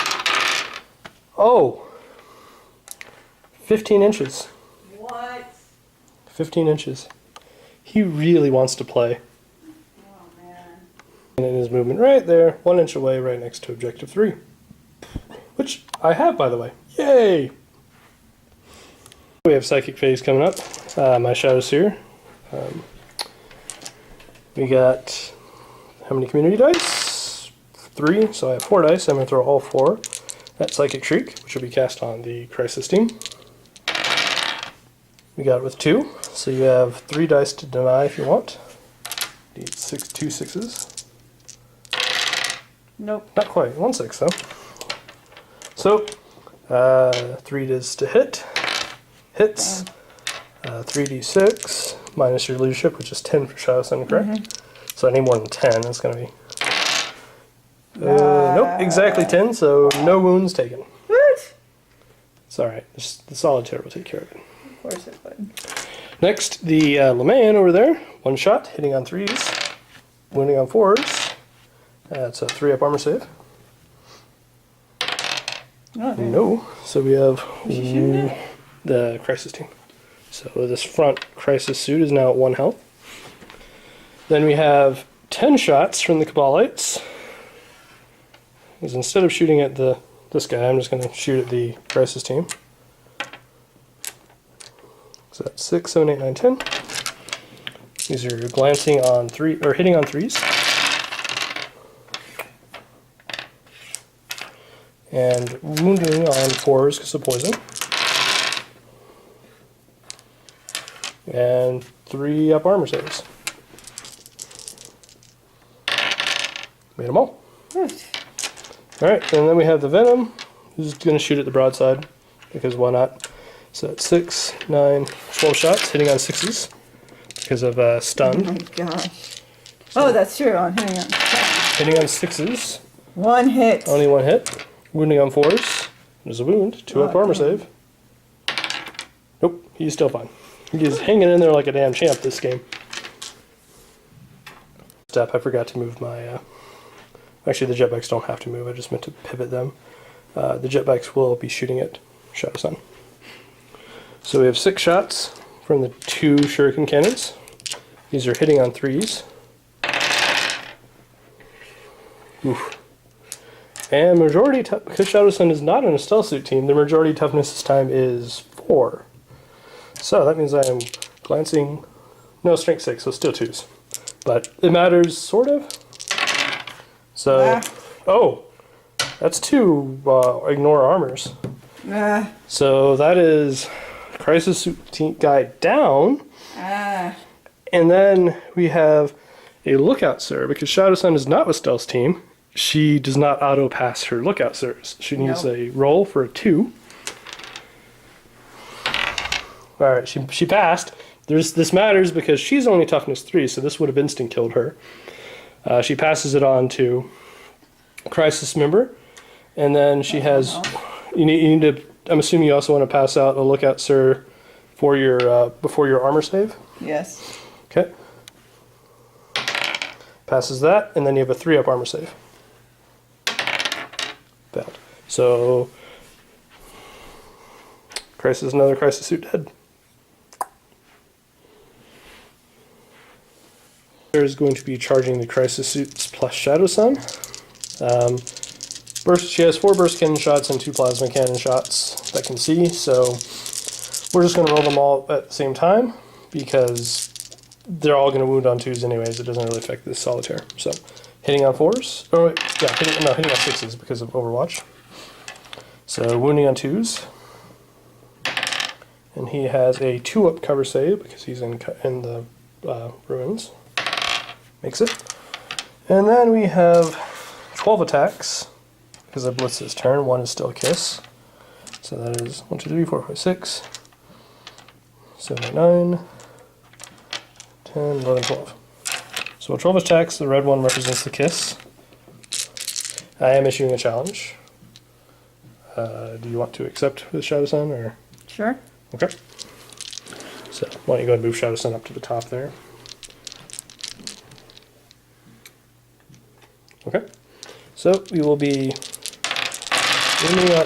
Oh! 15 inches. What? 15 inches. He really wants to play. Oh man. And in his movement right there, 1 inch away, right next to objective 3. Which I have, by the way. Yay! We have Psychic Phase coming up. My Shadow Seer. We got how many community dice? 3, so I have 4 dice. I'm going to throw all 4 at Psychic Shriek, which will be cast on the Crisis team. We got it with 2, so you have 3 dice to deny if you want. Need 2 6s. Nope. Not quite, 1 6 though. So, 3 is to hit. Hits. 3d6 minus your leadership, which is 10 for Shadow Sun, correct? So I need more than 10. That's going to be... nope, exactly 10, so no wounds taken. What? It's alright, the Solitaire will take care of it. Of course it would. Next, the Leman over there. 1 shot, hitting on 3s, wounding on 4s. That's a 3-up armor save. Oh, No, so we have Is she shooting it? the Crisis team. So this front Crisis suit is now at 1 health. Then we have 10 shots from the Cabalites. Because instead of shooting at this guy, I'm just going to shoot at the Crisis team. So that's 6, 7, 8, 9, 10. These are glancing on 3 or hitting on 3s. And wounding on 4s because of poison. And 3-up armor saves. Made them all. Good. Alright, and then we have the Venom, who's going to shoot at the broadside, because why not? So that's 6, 9, 12 shots, hitting on 6s, because of Oh stun. my gosh. Oh, that's true. Hang on. Hitting on 6s, 1 hit. only 1 hit. Wounding on 4s, there's a wound, 2-up armor save. Nope, he's still fine. He's hanging in there like a damn champ this game. Step, I forgot to move my... Actually, the jet bikes don't have to move, I just meant to pivot them. The jet bikes will be shooting at Shadow Sun. So we have 6 shots from the 2 shuriken cannons. These are hitting on 3s. Oof. And majority, because Shadow Sun is not in a stealth suit team, the majority toughness this time is 4. So that means I am glancing, no, strength 6, so still 2s. But it matters, sort of. So, oh, that's 2 ignore armors. So that is Crisis Suit team guy down. And then we have a Lookout Sir, because Shadow Sun is not with Stealth team. She does not auto-pass her Lookout Sirs. She needs a roll for a 2. Alright, she passed. This matters because she's only toughness 3, so this would have instant killed her. She passes it on to Crisis member, and then she has... You need to... I'm assuming you also want to pass out a Lookout Sir for your before your armor save? Yes. Okay. Passes that, and then you have a 3-up armor save. Bad. So... another Crisis suit dead. Is going to be charging the Crisis suits plus Shadow Sun. She has 4 burst cannon shots and 2 plasma cannon shots that can see, so we're just going to roll them all at the same time because they're all going to wound on 2s anyways. It doesn't really affect this Solitaire. So hitting on 4s, or yeah, hitting on 6s because of Overwatch. So wounding on 2s. And he has a 2-up cover save because he's in the ruins. Makes it. And then we have 12 attacks because I blitzed his turn. 1 is still a kiss. So that is 1, 2, 3, 4, 5, 6, 7, 8, 9, 10, 11, 12. So 12 attacks, the red one represents the kiss. I am issuing a challenge. Do you want to accept with Shadow Sun or? Sure. Okay. So why don't you go and move Shadow Sun up to the top there? Okay. So we will be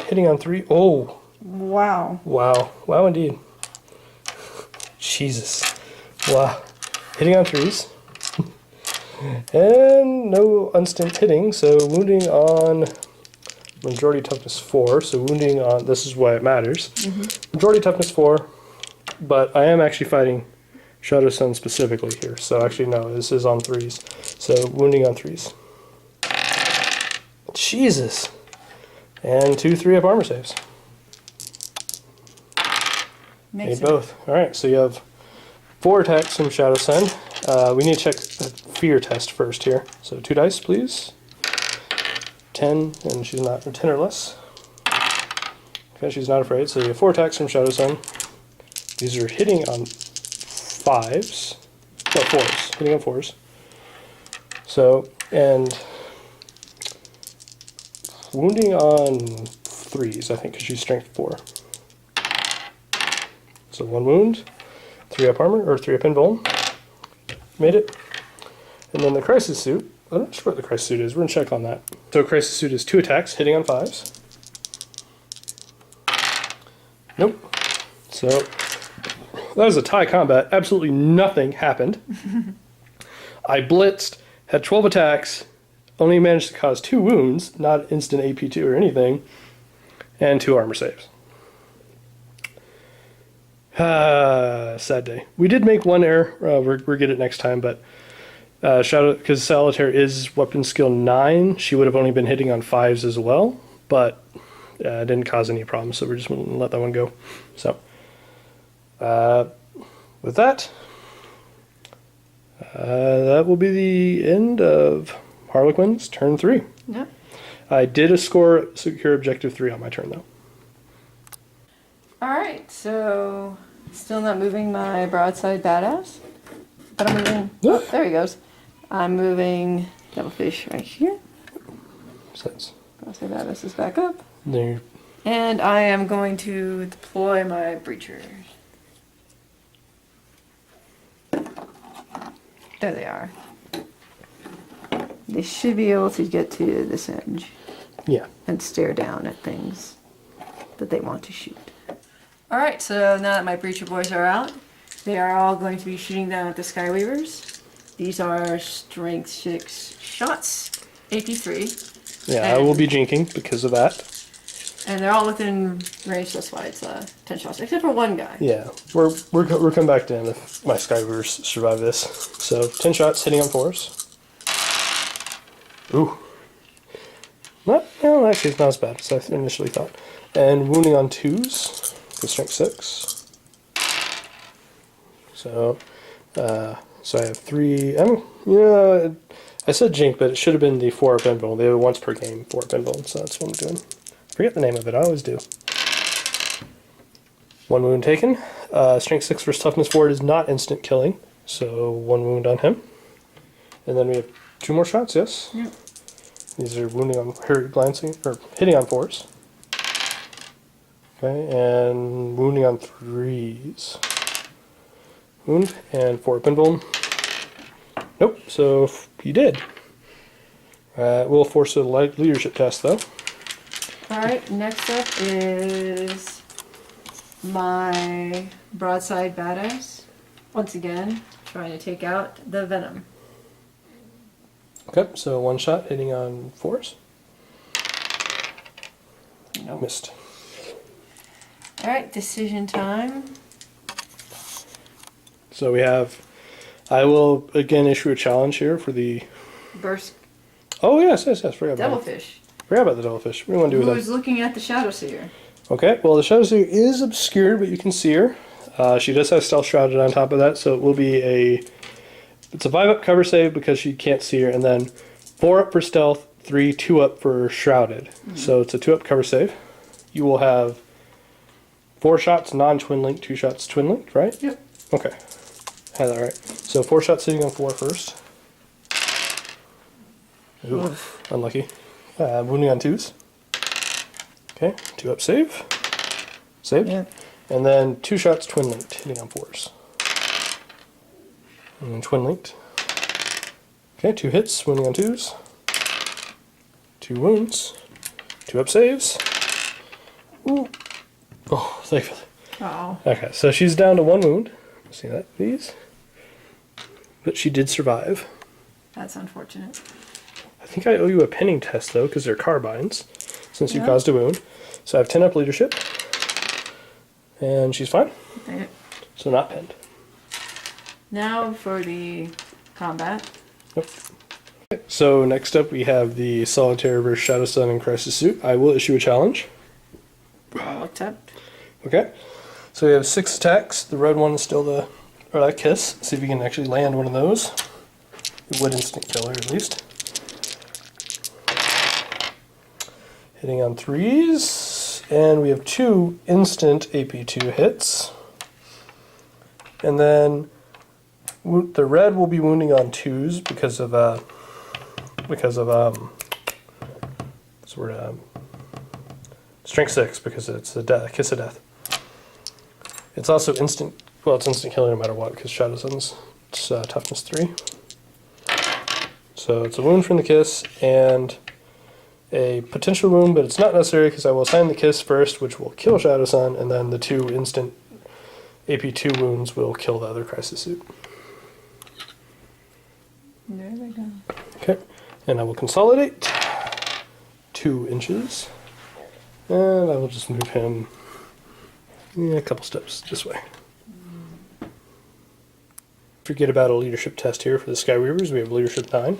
hitting on 3. Oh! Wow. Wow. Wow indeed. Jesus. Wow. Hitting on 3s. And no instant hitting, so wounding on majority toughness 4. So wounding on, this is why it matters. Majority toughness 4, but I am actually fighting Shadow Sun specifically here. So actually no, this is on 3s. So wounding on 3s. Jesus. And 2 3-up armor saves. Makes Made both. Alright, so you have 4 attacks from Shadow Sun. We need to check the fear test first here. So 2 dice, please. 10, and she's not, or 10 or less. Okay, she's not afraid. So you have 4 attacks from Shadow Sun. These are hitting on 5s. No, 4s. Hitting on 4s. So, and wounding on 3s, I think, because she's strength 4. So 1 wound, 3-up armor, or 3-up invuln. Made it. And then the crisis suit, I'm not sure what the crisis suit is, we're going to check on that. So crisis suit is 2 attacks, hitting on 5s. Nope. So that was a tie combat, absolutely nothing happened. I blitzed, had 12 attacks, only managed to cause 2 wounds, not instant AP2 or anything, and 2 armor saves. Sad day. We did make 1 error. We're get it next time, but Shadow, because Solitaire is weapon skill 9, she would have only been hitting on 5s as well, but it didn't cause any problems, so we're just going to let that one go. So, with that, that will be the end of Harlequins turn 3. Yep. I did score secure objective 3 on my turn though. Alright, so still not moving my broadside badass. But I'm moving. Yeah. Oh, there he goes. I'm moving devilfish right here. Sense. Broadside badass is back up. There. And I am going to deploy my breachers. There they are. They should be able to get to this edge Yeah. and stare down at things that they want to shoot. Alright, so now that my breacher boys are out, they are all going to be shooting down at the Skyweavers. These are strength 6 shots, AP3. Yeah, I will be jinking because of that. And they're all within range, that's why it's 10 shots, except for one guy. Yeah, we're coming back to him if my Skyweavers survive this. So 10 shots hitting on 4s. Ooh. Not, well, actually it's not as bad as I initially thought. And wounding on 2s with strength 6. So, so I have 3. I said jink, but it should have been the 4-up invuln. They have once per game 4-up invuln, so that's what I'm doing. Forget the name of it, I always do. 1 wound taken. Strength 6 versus toughness 4 is not instant killing, so 1 wound on him. And then we have 2 more shots, yes? Yep. These are wounding on, glancing, or hitting on 4s. Okay, and wounding on 3s. Wound, and 4-up invuln. Nope, so he did. We'll force a leadership test, though. Alright, next up is my broadside badass. Once again, trying to take out the venom. Okay, so 1 shot hitting on 4s. Nope. Missed. Alright, decision time. So we have, I will again issue a challenge here for the, Burst oh yes, forgot about it. devilfish. Forgot about the devilfish. What do you want to do with Who's looking at the Shadow Seer? Okay, well the Shadowseer is obscured, but you can see her. She does have Stealth Shrouded on top of that, so it will be it's a 5-up cover save because she can't see her, and then 4 up for Stealth, 3, 2 up for Shrouded. So it's a 2-up cover save. You will have 4 shots non-twin link, 2 shots twin linked, right? Yep. Okay. Had that right. So 4 shots hitting on 4 first. Ooh, unlucky. Wounding on 2s. Okay, 2-up save. Saved. Yep. And then 2 shots twin linked, hitting on 4s. And then twin linked. Okay, 2 hits, wounding on 2s. 2 wounds. 2-up saves. Ooh. Oh, thankfully. Oh. Okay, so she's down to 1 wound. See that, please? But she did survive. That's unfortunate. I think I owe you a pinning test, though, because they're carbines, since you Yeah. caused a wound. So I have 10 up leadership. And she's fine. Okay. So not pinned. Now for the combat. Yep. Okay, so next up we have the Solitaire versus Shadow Sun and Crisis Suit. I will issue a challenge. I'll attempt. Okay. So we have 6 attacks. The red one is still that kiss. See if you can actually land one of those. It would instant kill her at least. Hitting on 3s. And we have 2 instant AP2 hits. And then the red will be wounding on 2s because of strength 6, because it's a kiss of death. It's also instant. Well, it's instant killing no matter what, because Shadow Sun's toughness 3. So it's a wound from the kiss and a potential wound, but it's not necessary because I will assign the kiss first, which will kill Shadow Sun, and then the 2 instant AP2 wounds will kill the other Crisis Suit. There we go. Okay, and I will consolidate 2 inches, and I will just move him a couple steps this way. Forget about a leadership test here for the Skyweavers. We have leadership 9.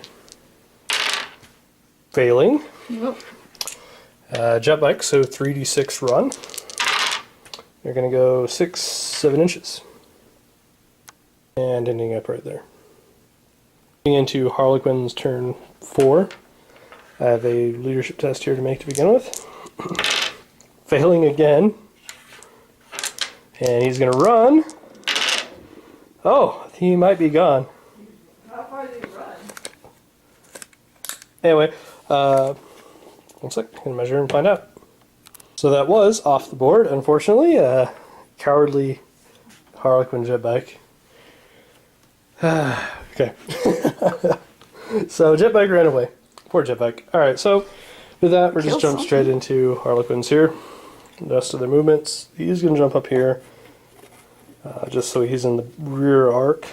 Failing. Yep. Jet bike, so 3d6 run. You're going to go 6, 7 inches. And ending up right there. Getting into Harlequins turn 4. I have a leadership test here to make to begin with. Failing again. And he's going to run. Oh, he might be gone. How far did he run? Anyway, one sec, I'm going to measure and find out. So that was off the board, unfortunately. Cowardly Harlequin jet bike. Okay. So jet bike ran away. Poor jet bike. Alright, so with that, we're just jump straight into Harlequins here. The rest of their movements. He's going to jump up here. Just so he's in the rear arc.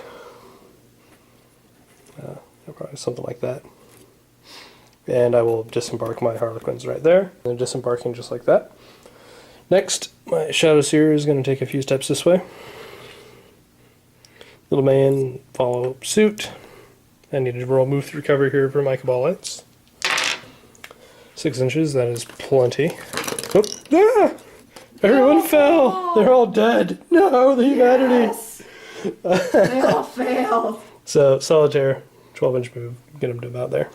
Probably something like that. And I will disembark my Harlequins right there. And they're disembarking just like that. Next, my Shadowseer is going to take a few steps this way. Little man, follow suit. I need to roll move through cover here for my Cabal Lights. 6 inches, that is plenty. Oop. Ah! Everyone fell! They're all dead! No, the humanity! Yes. They all failed. So, Solitaire, 12-inch move, get him to about there.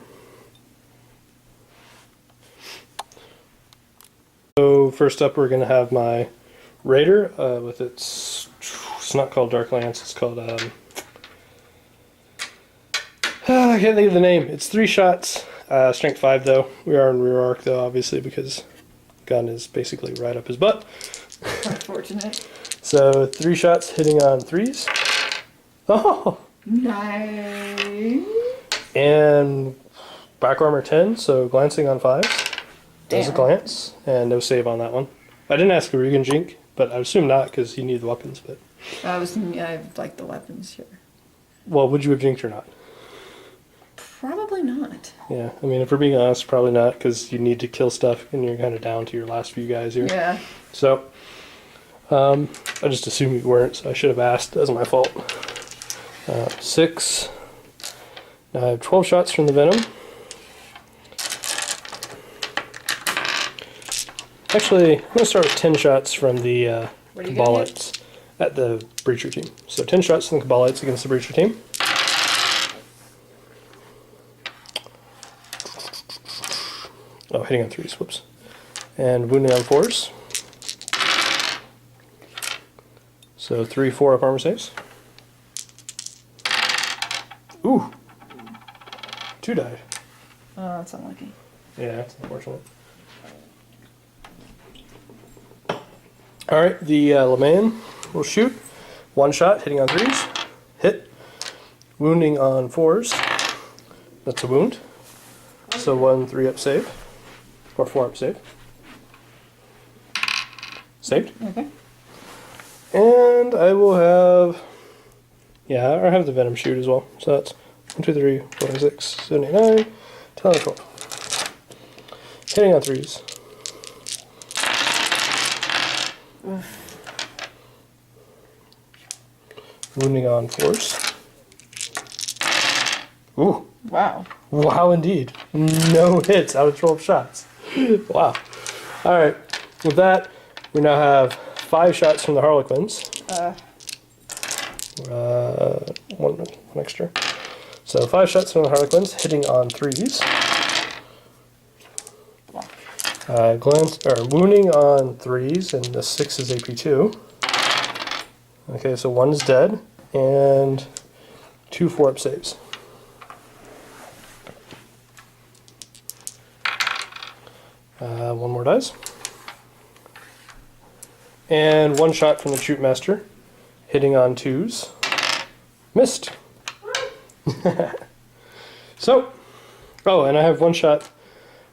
So, first up, we're going to have my Raider with it's not called Dark Lance, it's called, I can't think of the name. It's 3 shots, strength 5 though. We are in rear arc though, obviously, because gun is basically right up his butt. Unfortunate. So 3 shots hitting on 3s. Oh! Nice. And back armor 10, so glancing on 5s. Does a Damn. glance, and no save on that one. I didn't ask a Regan Jink, but I assume not because you need the weapons. But I like the weapons here. well, would you have jinked or not? Probably not. Yeah, I mean, if we're being honest, probably not because you need to kill stuff and you're kind of down to your last few guys here. Yeah. So, I just assumed you weren't, so I should have asked. That was my fault. 6. Now I have 12 shots from the Venom. Actually, I'm going to start with 10 shots from the What are you gonna hit? Cabalites at the Breacher team. So 10 shots from the Cabalites against the Breacher team. Oh, hitting on 3s, whoops. And wounding on 4s. So 3 4-up armor saves. Ooh! 2 died. Oh, that's unlucky. Yeah, that's unfortunate. Alright, the LeMan will shoot. 1 shot, hitting on 3s. Hit. Wounding on 4s. That's a wound. So 1 3-up save. Or 4-up save. Saved. Okay. And I will have... Yeah, I have the Venom shoot as well. So that's 1, 2, 3, 4, 5, 6, 7, 8, 9, 10, 11, 12. Hitting on 3s. Wounding on 4s. Ooh. Wow. Wow, indeed. No hits out of 12 shots. Wow. Alright, with that, we now have 5 shots from the Harlequins. One extra. So 5 shots from the Harlequins, hitting on 3s. Wounding on 3s, and the 6 is AP2. Okay, so 1 is dead, and 2 4-up saves. One more dies. And 1 shot from the Troop Master, hitting on 2s. Missed. So, oh, and I have 1 shot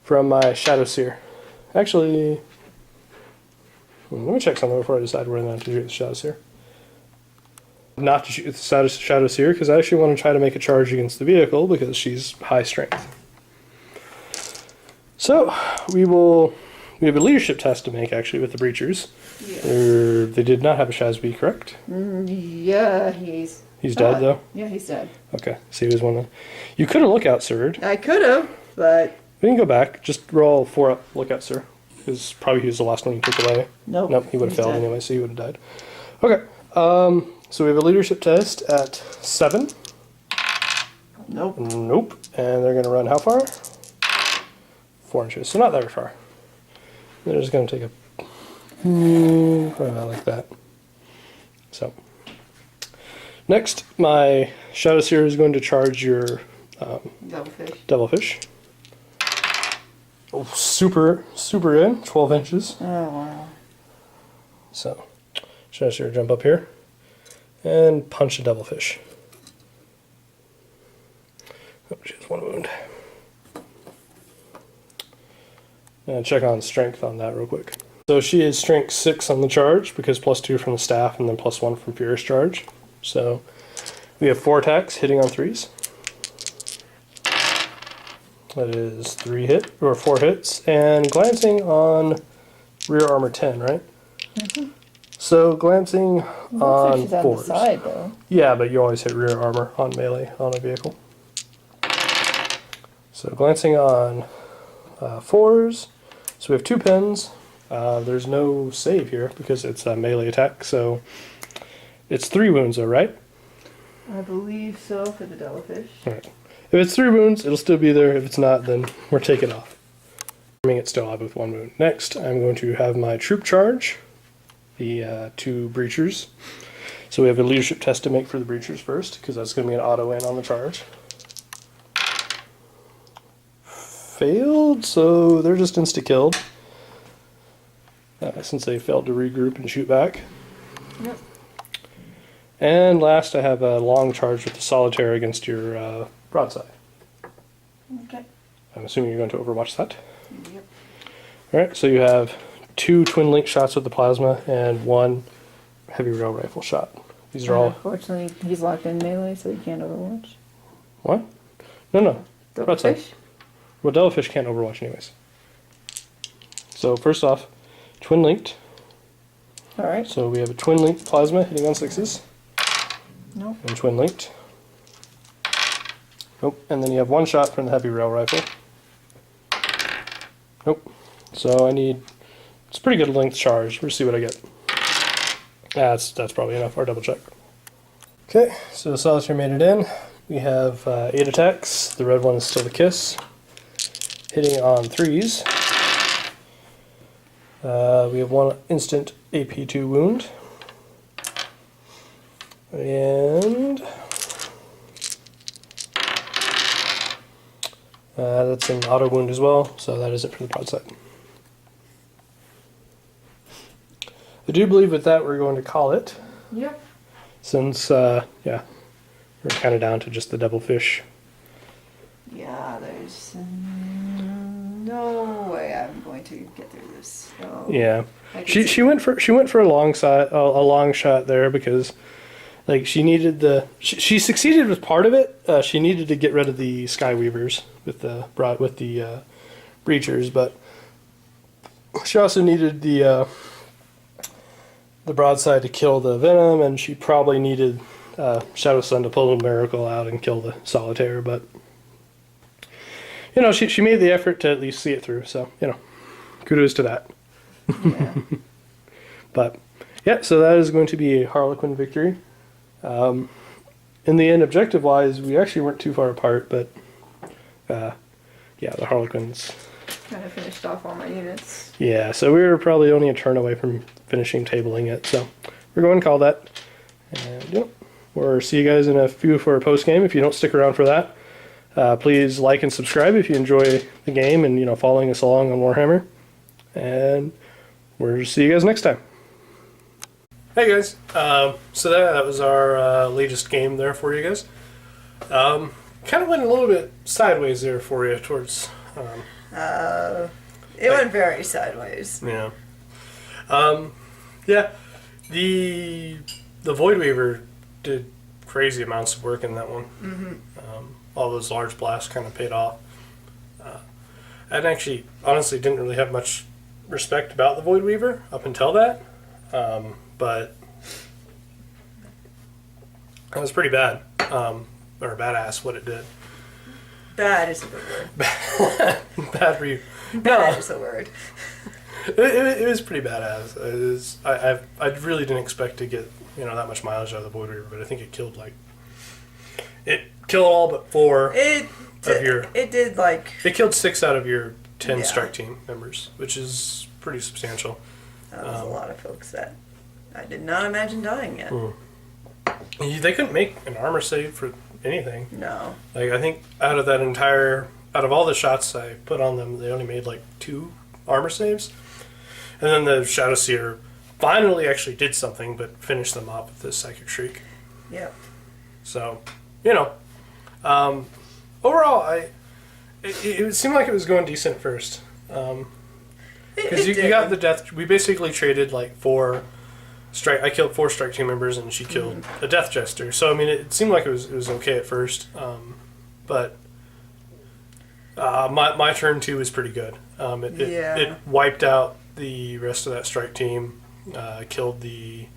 from my Shadow Seer. Actually, let me check something before I decide whether or not to shoot the Shadow Seer. Not to shoot the Shadow Seer, because I actually want to try to make a charge against the vehicle, because she's high strength. So, we have a leadership test to make, actually, with the Breachers. Yeah. They did not have a Shazby, correct? Yeah, he's... He's dead, though? Yeah, he's dead. Okay, so he was one of... You could have Lookout Sir'd. I could have, but... We can go back. Just roll 4-up Lookout Sir. Because probably he was the last one you took away. Nope. Nope, he would have he's failed dead. anyway, so he would have died. Okay, so we have a leadership test at 7. Nope. Nope. And they're going to run how far? 4 inches, so not very far. They're just going to take a... like that. So. Next, my Shadow Seer is going to charge your Devilfish. Devilfish. Oh, super in, 12 inches. Oh, wow. So, Shadow Seer jump up here and punch a Devilfish. Oh, she has 1 wound. And check on strength on that real quick. So she is strength 6 on the charge because +2 from the staff and then +1 from Fierce Charge. So we have 4 attacks hitting on 3s. That is 4 hits, and glancing on rear armor 10, right? Mm-hmm. So glancing on She's on 4s. the side, though. Yeah, but you always hit rear armor on melee on a vehicle. So glancing on 4s. So we have 2 pins. There's no save here because it's a melee attack, so it's 3 wounds though, right? I believe so for the Devilfish. Alright. If it's 3 wounds, it'll still be there. If it's not, then we're taking off. It's still alive with 1 wound. Next, I'm going to have my troop charge, the 2 breachers. So we have a leadership test to make for the breachers first, because that's going to be an auto in on the charge. Failed, so they're just insta-killed. Since they failed to regroup and shoot back. Yep. And last, I have a long charge with the Solitaire against your broadside. Okay. I'm assuming you're going to overwatch that. Yep. Alright, so you have 2 twin link shots with the plasma and 1 heavy rail rifle shot. These are all... Unfortunately, he's locked in melee, so he can't overwatch. What? No. Broadside. Devilfish? Well, Devilfish can't overwatch anyways. So first off, twin linked. Alright. So we have a twin linked plasma hitting on 6s. Nope. And twin linked. Nope. And then you have 1 shot from the heavy rail rifle. Nope. So I need It's a pretty good length charge. We'll see what I get. That's probably enough. I'll double check. Okay, so the Solitaire made it in. We have 8 attacks. The red one is still the kiss. Hitting on 3s. We have 1 instant AP2 wound. And that's an auto wound as well, so that is it for the broadside. I do believe with that we're going to call it. Yep. Since, yeah, we're kind of down to just the devilfish. Yeah, there's no way I'm going to get through this. So Yeah, she went for a long shot there because, like, she needed she succeeded with part of it. She needed to get rid of the Skyweavers with the breachers, but she also needed the broadside to kill the venom, and she probably needed Shadow Sun to pull a miracle out and kill the Solitaire. But you know, she made the effort to at least see it through. So you know, kudos to that. yeah. But yeah, so that is going to be a Harlequin victory. In the end, objective-wise, we actually weren't too far apart, but yeah, the Harlequins. Kind of finished off all my units. Yeah, so we were probably only a turn away from finishing tabling it, so we're going to call that. And yep, we'll see you guys in a few for a post game. If you don't stick around for that, please like and subscribe if you enjoy the game and following us along on Warhammer. And we'll see you guys next time. Hey guys, so that was our latest game there for you guys. Kind of went a little bit sideways there for you towards. It went very sideways. Yeah. Yeah. The Void Weaver did crazy amounts of work in that one. Mm-hmm. All those large blasts kind of paid off. I actually, honestly, didn't really have much respect about the Void Weaver up until that. But it was pretty bad, or badass what it did. Bad is a good word. Bad for you. Bad is a word. It was pretty badass. I really didn't expect to get that much mileage out of the Void Weaver, but I think it killed all but 4 It killed 6 out of your 10 Yeah. strike team members, which is pretty substantial. That was a lot of folks that I did not imagine dying yet. They couldn't make an armor save for anything. No. Like, I think out of all the shots I put on them, they only made like 2 armor saves. And then the Shadow Seer finally actually did something, but finished them off with the Psychic Shriek. Yep. So, overall, it seemed like it was going decent first. Because you got the death. We basically traded like 4 strike. I killed 4 strike team members, and she killed a Death Jester. So I mean, it seemed like it was okay at first. But my turn 2 was pretty good. It wiped out the rest of that strike team. Killed the.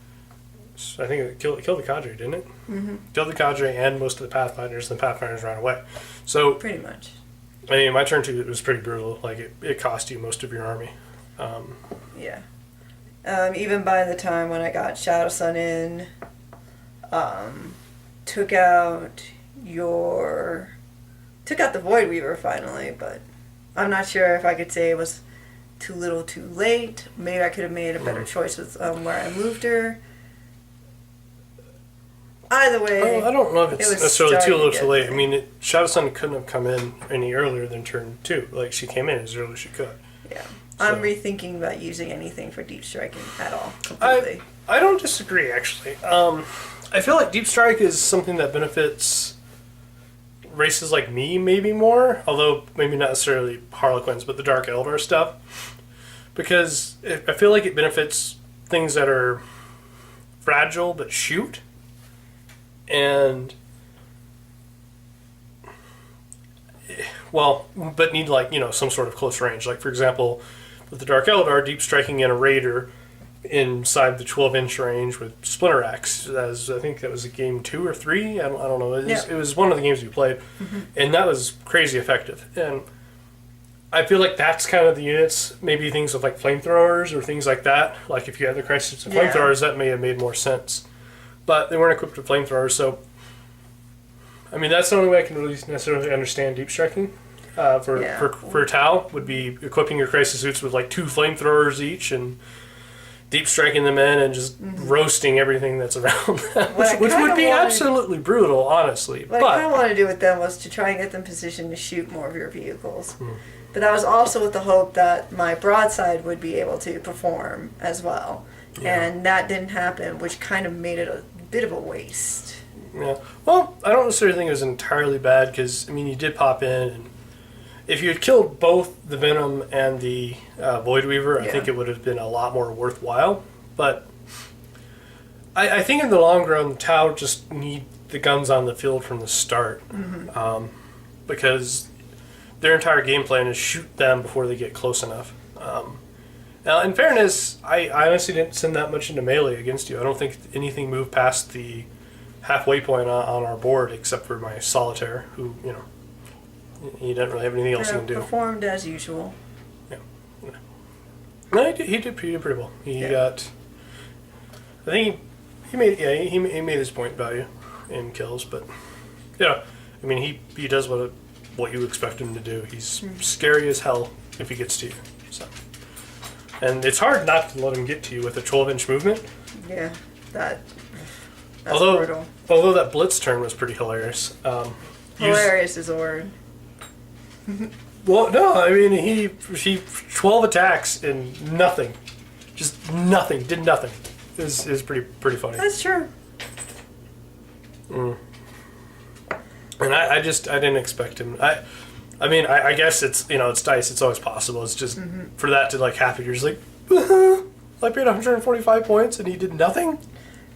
I think it killed the Cadre, didn't it? Mm-hmm. Killed the Cadre and most of the Pathfinders, and the Pathfinders ran away. So Pretty much. I mean, my turn 2 was pretty brutal. Like it cost you most of your army. Yeah. Even by the time when I got Shadow Sun in, took out the Void Weaver finally, but I'm not sure if I could say it was too little too late. Maybe I could have made a better choice with where I moved her. Either way, I don't know if it's necessarily too little too late. there. I mean, Shadow Sun couldn't have come in any earlier than turn 2. Like, she came in as early as she could. Yeah. So. I'm rethinking about using anything for deep striking at all, completely. I don't disagree, actually. I feel like Deep Strike is something that benefits races like me maybe more, although maybe not necessarily Harlequins, but the Dark Eldar stuff. Because I feel like it benefits things that are fragile but shoot. And but need some sort of close range. Like, for example, with the Dark Eldar, deep striking in a raider inside the 12-inch range with Splinter Axe, as I think that was a game 2 or 3. I don't know. It was one of the games we played, and that was crazy effective. And I feel like that's kind of the units, maybe things with like flamethrowers or things like that. Like if you had the crisis suits and Yeah. flamethrowers, that may have made more sense. But they weren't equipped with flamethrowers, so I mean that's the only way I can really necessarily understand deep striking. For Tau would be equipping your crisis suits with like 2 flamethrowers each and deep striking them in and just roasting everything that's around them, which would be absolutely brutal, honestly. What I kind of wanted to do with them was to try and get them positioned to shoot more of your vehicles. But that was also with the hope that my broadside would be able to perform as well. Yeah. And that didn't happen, which kind of made it a bit of a waste. Yeah. Well, I don't necessarily think it was entirely bad because, I mean, you did pop in and if you had killed both the Venom and the Void Weaver, I think it would have been a lot more worthwhile. But I think in the long run, Tau just need the guns on the field from the start. Because their entire game plan is shoot them before they get close enough. Now, in fairness, I honestly didn't send that much into melee against you. I don't think anything moved past the halfway point on our board except for my Solitaire, who, you know, he didn't really have anything else he can do. Performed as usual. Yeah. No, he did pretty well. He got... I think he made his point value in kills, but... Yeah, I mean, he does what you expect him to do. He's scary as hell if he gets to you. So, and it's hard not to let him get to you with a 12-inch movement. Yeah, that's brutal. Although that blitz turn was pretty hilarious. Hilarious is a word. Well, no, I mean, he 12 attacks and nothing. Just nothing. Did nothing. It was pretty funny. That's true. And I didn't expect him. I mean, I guess it's, you know, it's dice. It's always possible. It's just for that to like happen, you're just like, I paid 145 points and he did nothing.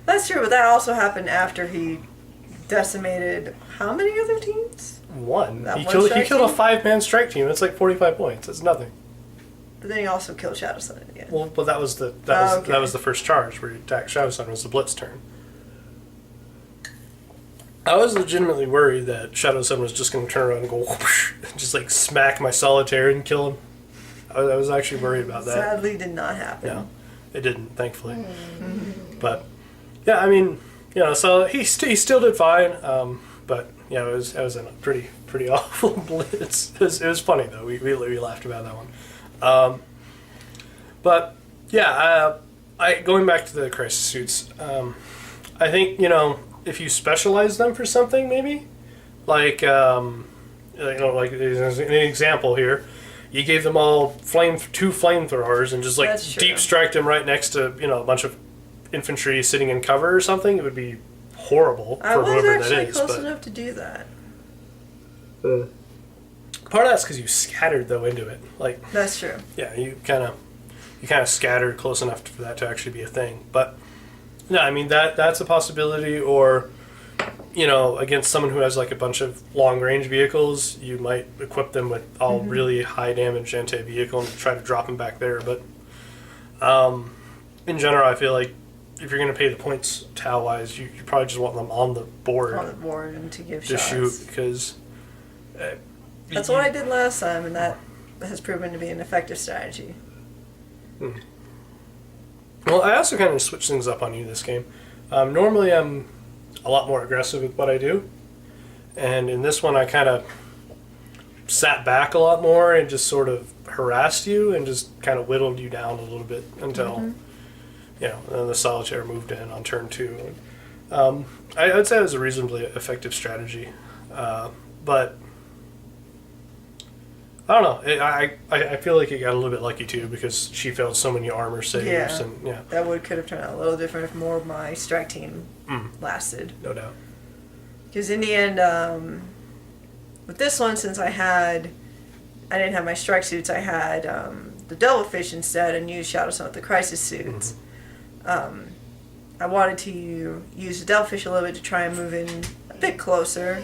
That's true, but that also happened after he decimated how many other teams? One. That He one killed strike a team? 5-man strike team. That's like 45 points. That's nothing. But then he also killed Shadow Sun again. Well, but that was the first charge where he attacked Shadow Sun was the blitz turn. I was legitimately worried that Shadow Sun was just going to turn around and go whoosh, and just like smack my Solitaire and kill him. I was actually worried about that. Sadly, did not happen. No, it didn't, thankfully. But yeah, I mean, you know, so he still did fine. But yeah, it was a pretty awful blitz. It was funny though. We laughed about that one. But yeah, going back to the crisis suits, I think, you know, if you specialize them for something, maybe like like an example here, you gave them all 2 flamethrowers and just like deep strike them right next to, you know, a bunch of infantry sitting in cover or something. It would be horrible for whoever that is. I was actually close enough to do that. Part of that's because you scattered though into it. Like that's true. Yeah, you kind of scattered close enough for that to actually be a thing. But no, I mean that's a possibility. Or, you know, against someone who has like a bunch of long range vehicles, you might equip them with all really high damage anti-vehicle and try to drop them back there. But in general, I feel like if you're going to pay the points Tau wise, you probably just want them on the board. On the board and to give to shots. shoot, because that's what I did last time, and that has proven to be an effective strategy. Well, I also kind of switched things up on you this game. Normally I'm a lot more aggressive with what I do, and in this one I kind of sat back a lot more and just sort of harassed you and just kind of whittled you down a little bit until you know, then the Solitaire moved in on turn 2. And, I'd say it was a reasonably effective strategy, but I don't know. I feel like it got a little bit lucky too because she failed so many armor saves, and that could have turned out a little different if more of my strike team lasted. No doubt. Because in the end, with this one, since I didn't have my strike suits, I had the devilfish instead and used Shadow Sun with the crisis suits. I wanted to use the devilfish a little bit to try and move in a bit closer,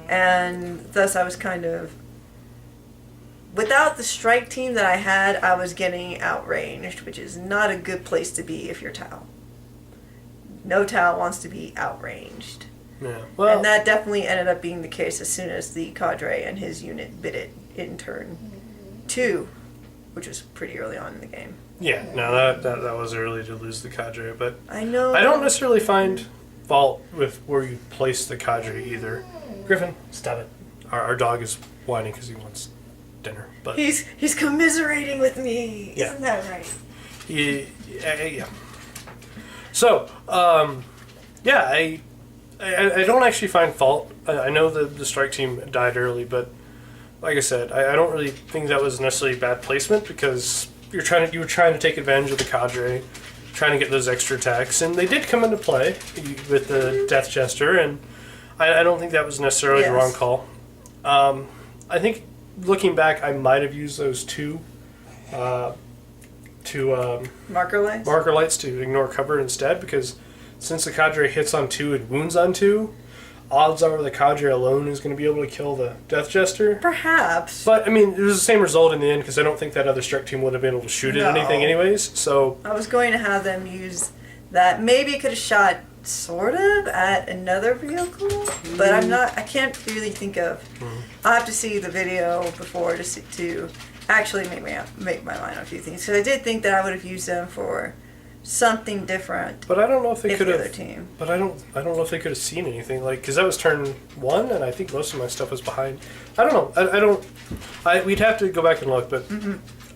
and thus I was kind of, without the strike team that I had, I was getting outranged, which is not a good place to be if you're Tau. No Tau wants to be outranged. Yeah. Well, and that definitely ended up being the case as soon as the cadre and his unit bit it in turn 2, which was pretty early on in the game. Yeah, no, that was early to lose the cadre, but I know. I don't necessarily find fault with where you place the cadre either. Griffin, stop it. Our dog is whining because he wants dinner, but He's commiserating with me. Yeah. Isn't that right? yeah. So, yeah, I don't actually find fault. I know the strike team died early, but like I said, I don't really think that was necessarily bad placement because you were trying to take advantage of the cadre, trying to get those extra attacks, and they did come into play with the Death Jester, and I don't think that was necessarily the wrong call. I think looking back, I might have used those two Marker lights? marker lights to ignore cover instead, because since the cadre hits on 2 and wounds on 2, odds are the cadre alone is going to be able to kill the Death Jester. Perhaps. But, I mean, it was the same result in the end, because I don't think that other strike team would have been able to shoot at anything anyways, so... I was going to have them use that. Maybe it could have shot sort of at another vehicle, but I can't really think of... I'll have to see the video before to actually make my mind on a few things. So I did think that I would have used them for something different. But I don't know if they could have. Team. But I don't know if they could have seen anything, like, because that was turn 1, and I think most of my stuff was behind. I don't know. We'd have to go back and look, but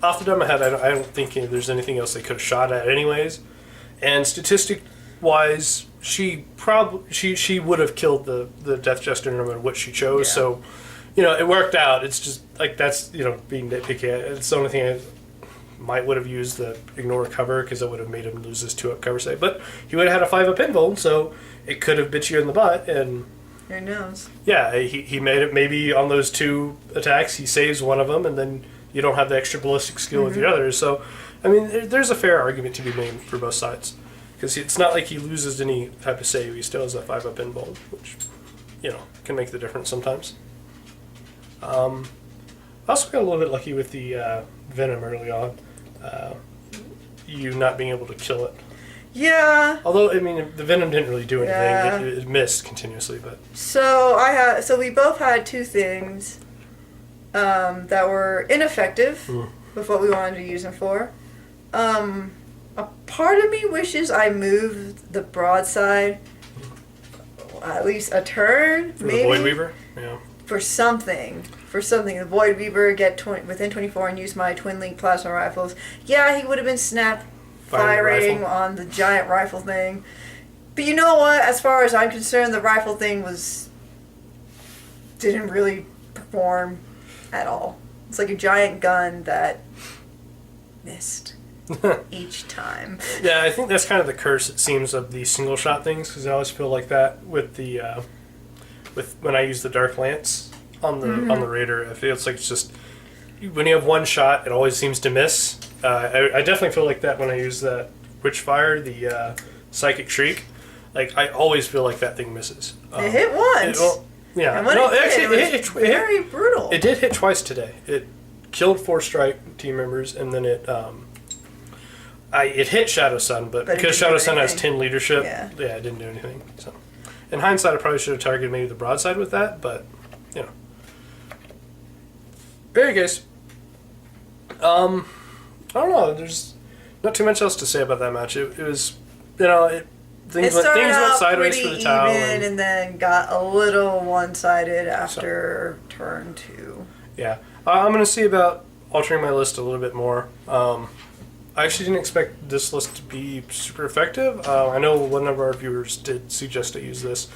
off the top of my head, I don't think there's anything else they could have shot at, anyways. And statistic wise, she would have killed the Death Jester no matter what she chose. Yeah. So, it worked out. It's just like that's being nitpicky. It's the only thing I would have used the ignore cover because it would have made him lose his 2-up cover save. But he would have had a 5-up invuln, so it could have bit you in the butt. And who knows? Yeah, he made it. Maybe on those 2 attacks, he saves one of them, and then you don't have the extra ballistic skill with the others. So, I mean, there's a fair argument to be made for both sides. Because it's not like he loses any type of save. He still has that 5-up invuln, which, can make the difference sometimes. I also got a little bit lucky with the Venom early on. You not being able to kill it. Yeah. Although, I mean, the Venom didn't really do anything. Yeah. It missed continuously, but... So we both had 2 things that were ineffective with what we wanted to use them for. A part of me wishes I moved the broadside at least a turn, For maybe. the Void Weaver? Yeah. For something. The Void Weaver get within 24 and use my twin link plasma rifles. Yeah, he would have been snap firing on the giant rifle thing. But you know what? As far as I'm concerned, the rifle thing didn't really perform at all. It's like a giant gun that missed each time. Yeah, I think that's kind of the curse, it seems, of the single shot things, because I always feel like that with the when I use the Dark Lance on the Raider. I feel it's like it's just when you have one shot, it always seems to miss. I definitely feel like that when I use the Witchfire, the Psychic Shriek. Like, I always feel like that thing misses. It hit once. Yeah. And when it was very brutal. It did hit twice today. It killed 4 strike team members, and then it hit Shadow Sun, but because Shadow Sun has 10 leadership, it didn't do anything. So, in hindsight, I probably should have targeted maybe the broadside with that, but very case. I don't know. There's not too much else to say about that match. It was, things went sideways for the Tau, and then got a little one-sided after turn 2. Yeah, I'm going to see about altering my list a little bit more. I actually didn't expect this list to be super effective. I know one of our viewers did suggest I use this.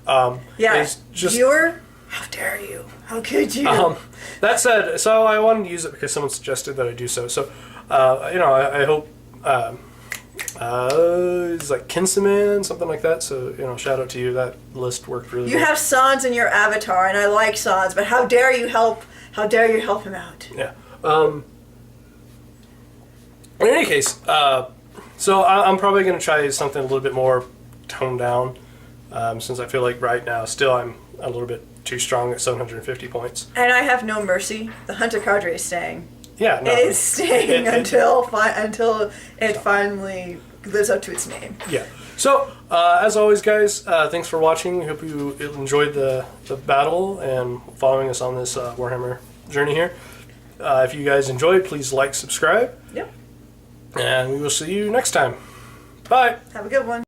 Viewer, how dare you? How could you? That said, so I wanted to use it because someone suggested that I do so. So, I hope it's like Kinsaman, something like that. So, shout out to you. That list worked really well. You have Sans in your avatar, and I like Sans, but how dare you help? How dare you help him out? Yeah. In any case, so I'm probably going to try something a little bit more toned down, since I feel like right now still I'm a little bit too strong at 750 points. And I have no mercy. The Hunter Cadre is staying. Yeah, no. It is staying until it finally lives up to its name. Yeah. So, as always, guys, thanks for watching. Hope you enjoyed the battle and following us on this Warhammer journey here. If you guys enjoyed, please like, subscribe, Yep. and we will see you next time. Bye. Have a good one.